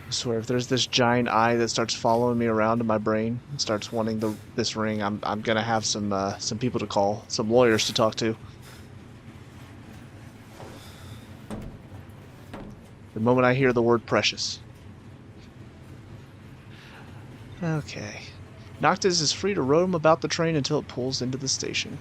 I swear, if there's this giant eye that starts following me around in my brain and starts wanting this ring, I'm gonna have some people to call, some lawyers to talk to. The moment I hear the word precious. Okay. Noctis is free to roam about the train until it pulls into the station.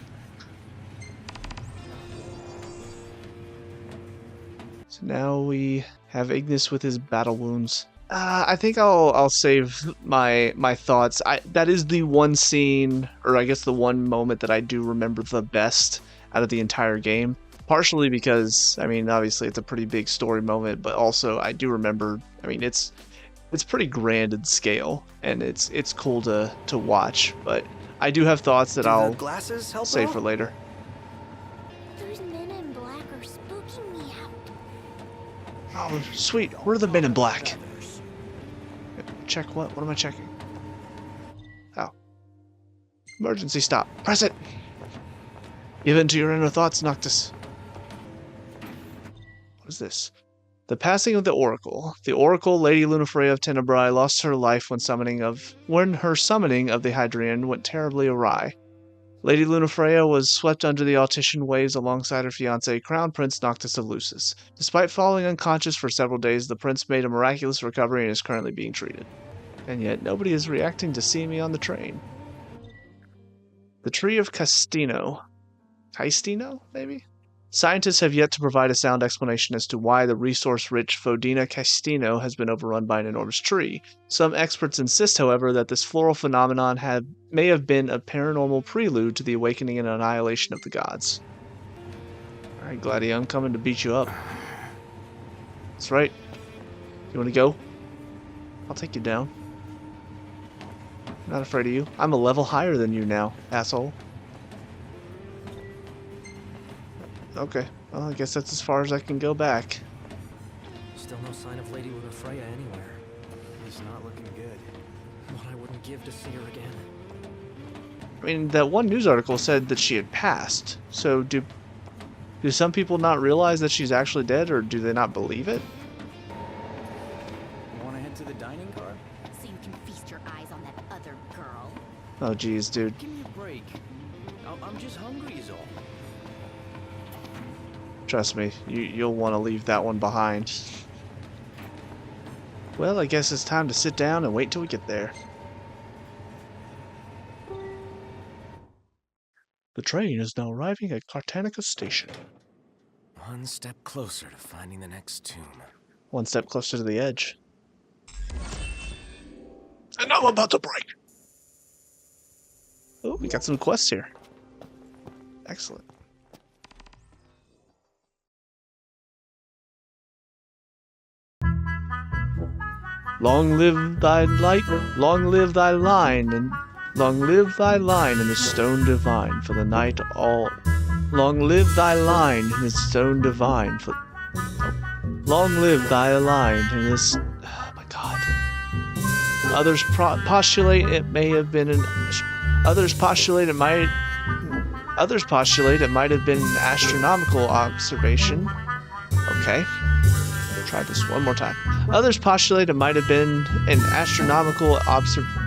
So now we have Ignis with his battle wounds. I think I'll save my thoughts. That is the one scene, or I guess the one moment that I do remember the best out of the entire game. Partially because, I mean, obviously it's a pretty big story moment, but also I do remember, I mean, it's pretty grand in scale, and it's cool to watch, but I do have thoughts that I'll save for later. Those men in black are spooking me out. Oh, sweet. Where are the men in black? Check what? What am I checking? Oh. Emergency stop. Press it! Give in to your inner thoughts, Noctis. What is this? The passing of the Oracle. The Oracle, Lady Lunafreya of Tenebrae, lost her life when her summoning of the Hydrian went terribly awry. Lady Lunafreya was swept under the Altician waves alongside her fiancé, Crown Prince Noctis of Lucis. Despite falling unconscious for several days, the prince made a miraculous recovery and is currently being treated. And yet, nobody is reacting to see me on the train. The Tree of Castino. Caistino, maybe? Scientists have yet to provide a sound explanation as to why the resource-rich Fodena Castino has been overrun by an enormous tree. Some experts insist, however, that this floral phenomenon may have been a paranormal prelude to the awakening and annihilation of the gods. Alright, Gladio, I'm coming to beat you up. That's right. You want to go? I'll take you down. I'm not afraid of you. I'm a level higher than you now, asshole. Okay, well, I guess that's as far as I can go back. Still no sign of Lady Lunafreya anywhere. It's not looking good. What I wouldn't give to see her again. I mean, that one news article said that she had passed. So do some people not realize that she's actually dead, or do they not believe it? Want to head to the dining car? So you can feast your eyes on that other girl. Oh, geez, dude. Give me a break. I'm just hungry is all. Trust me, you'll want to leave that one behind. Well, I guess it's time to sit down and wait till we get there. The train is now arriving at Cartanica Station. One step closer to finding the next tomb. One step closer to the edge. And I'm about to break! Oh, we got some quests here. Excellent. Long live thy light, long live thy line, and long live thy line in the stone divine for the night all. Long live thy line in the stone divine for. Oh. Long live thy line in this. Oh my God. Others postulate it may have been an. Others postulate it might. Others postulate it might have been an astronomical observation. Okay. Try this one more time. Others postulate it might have been an astronomical observation.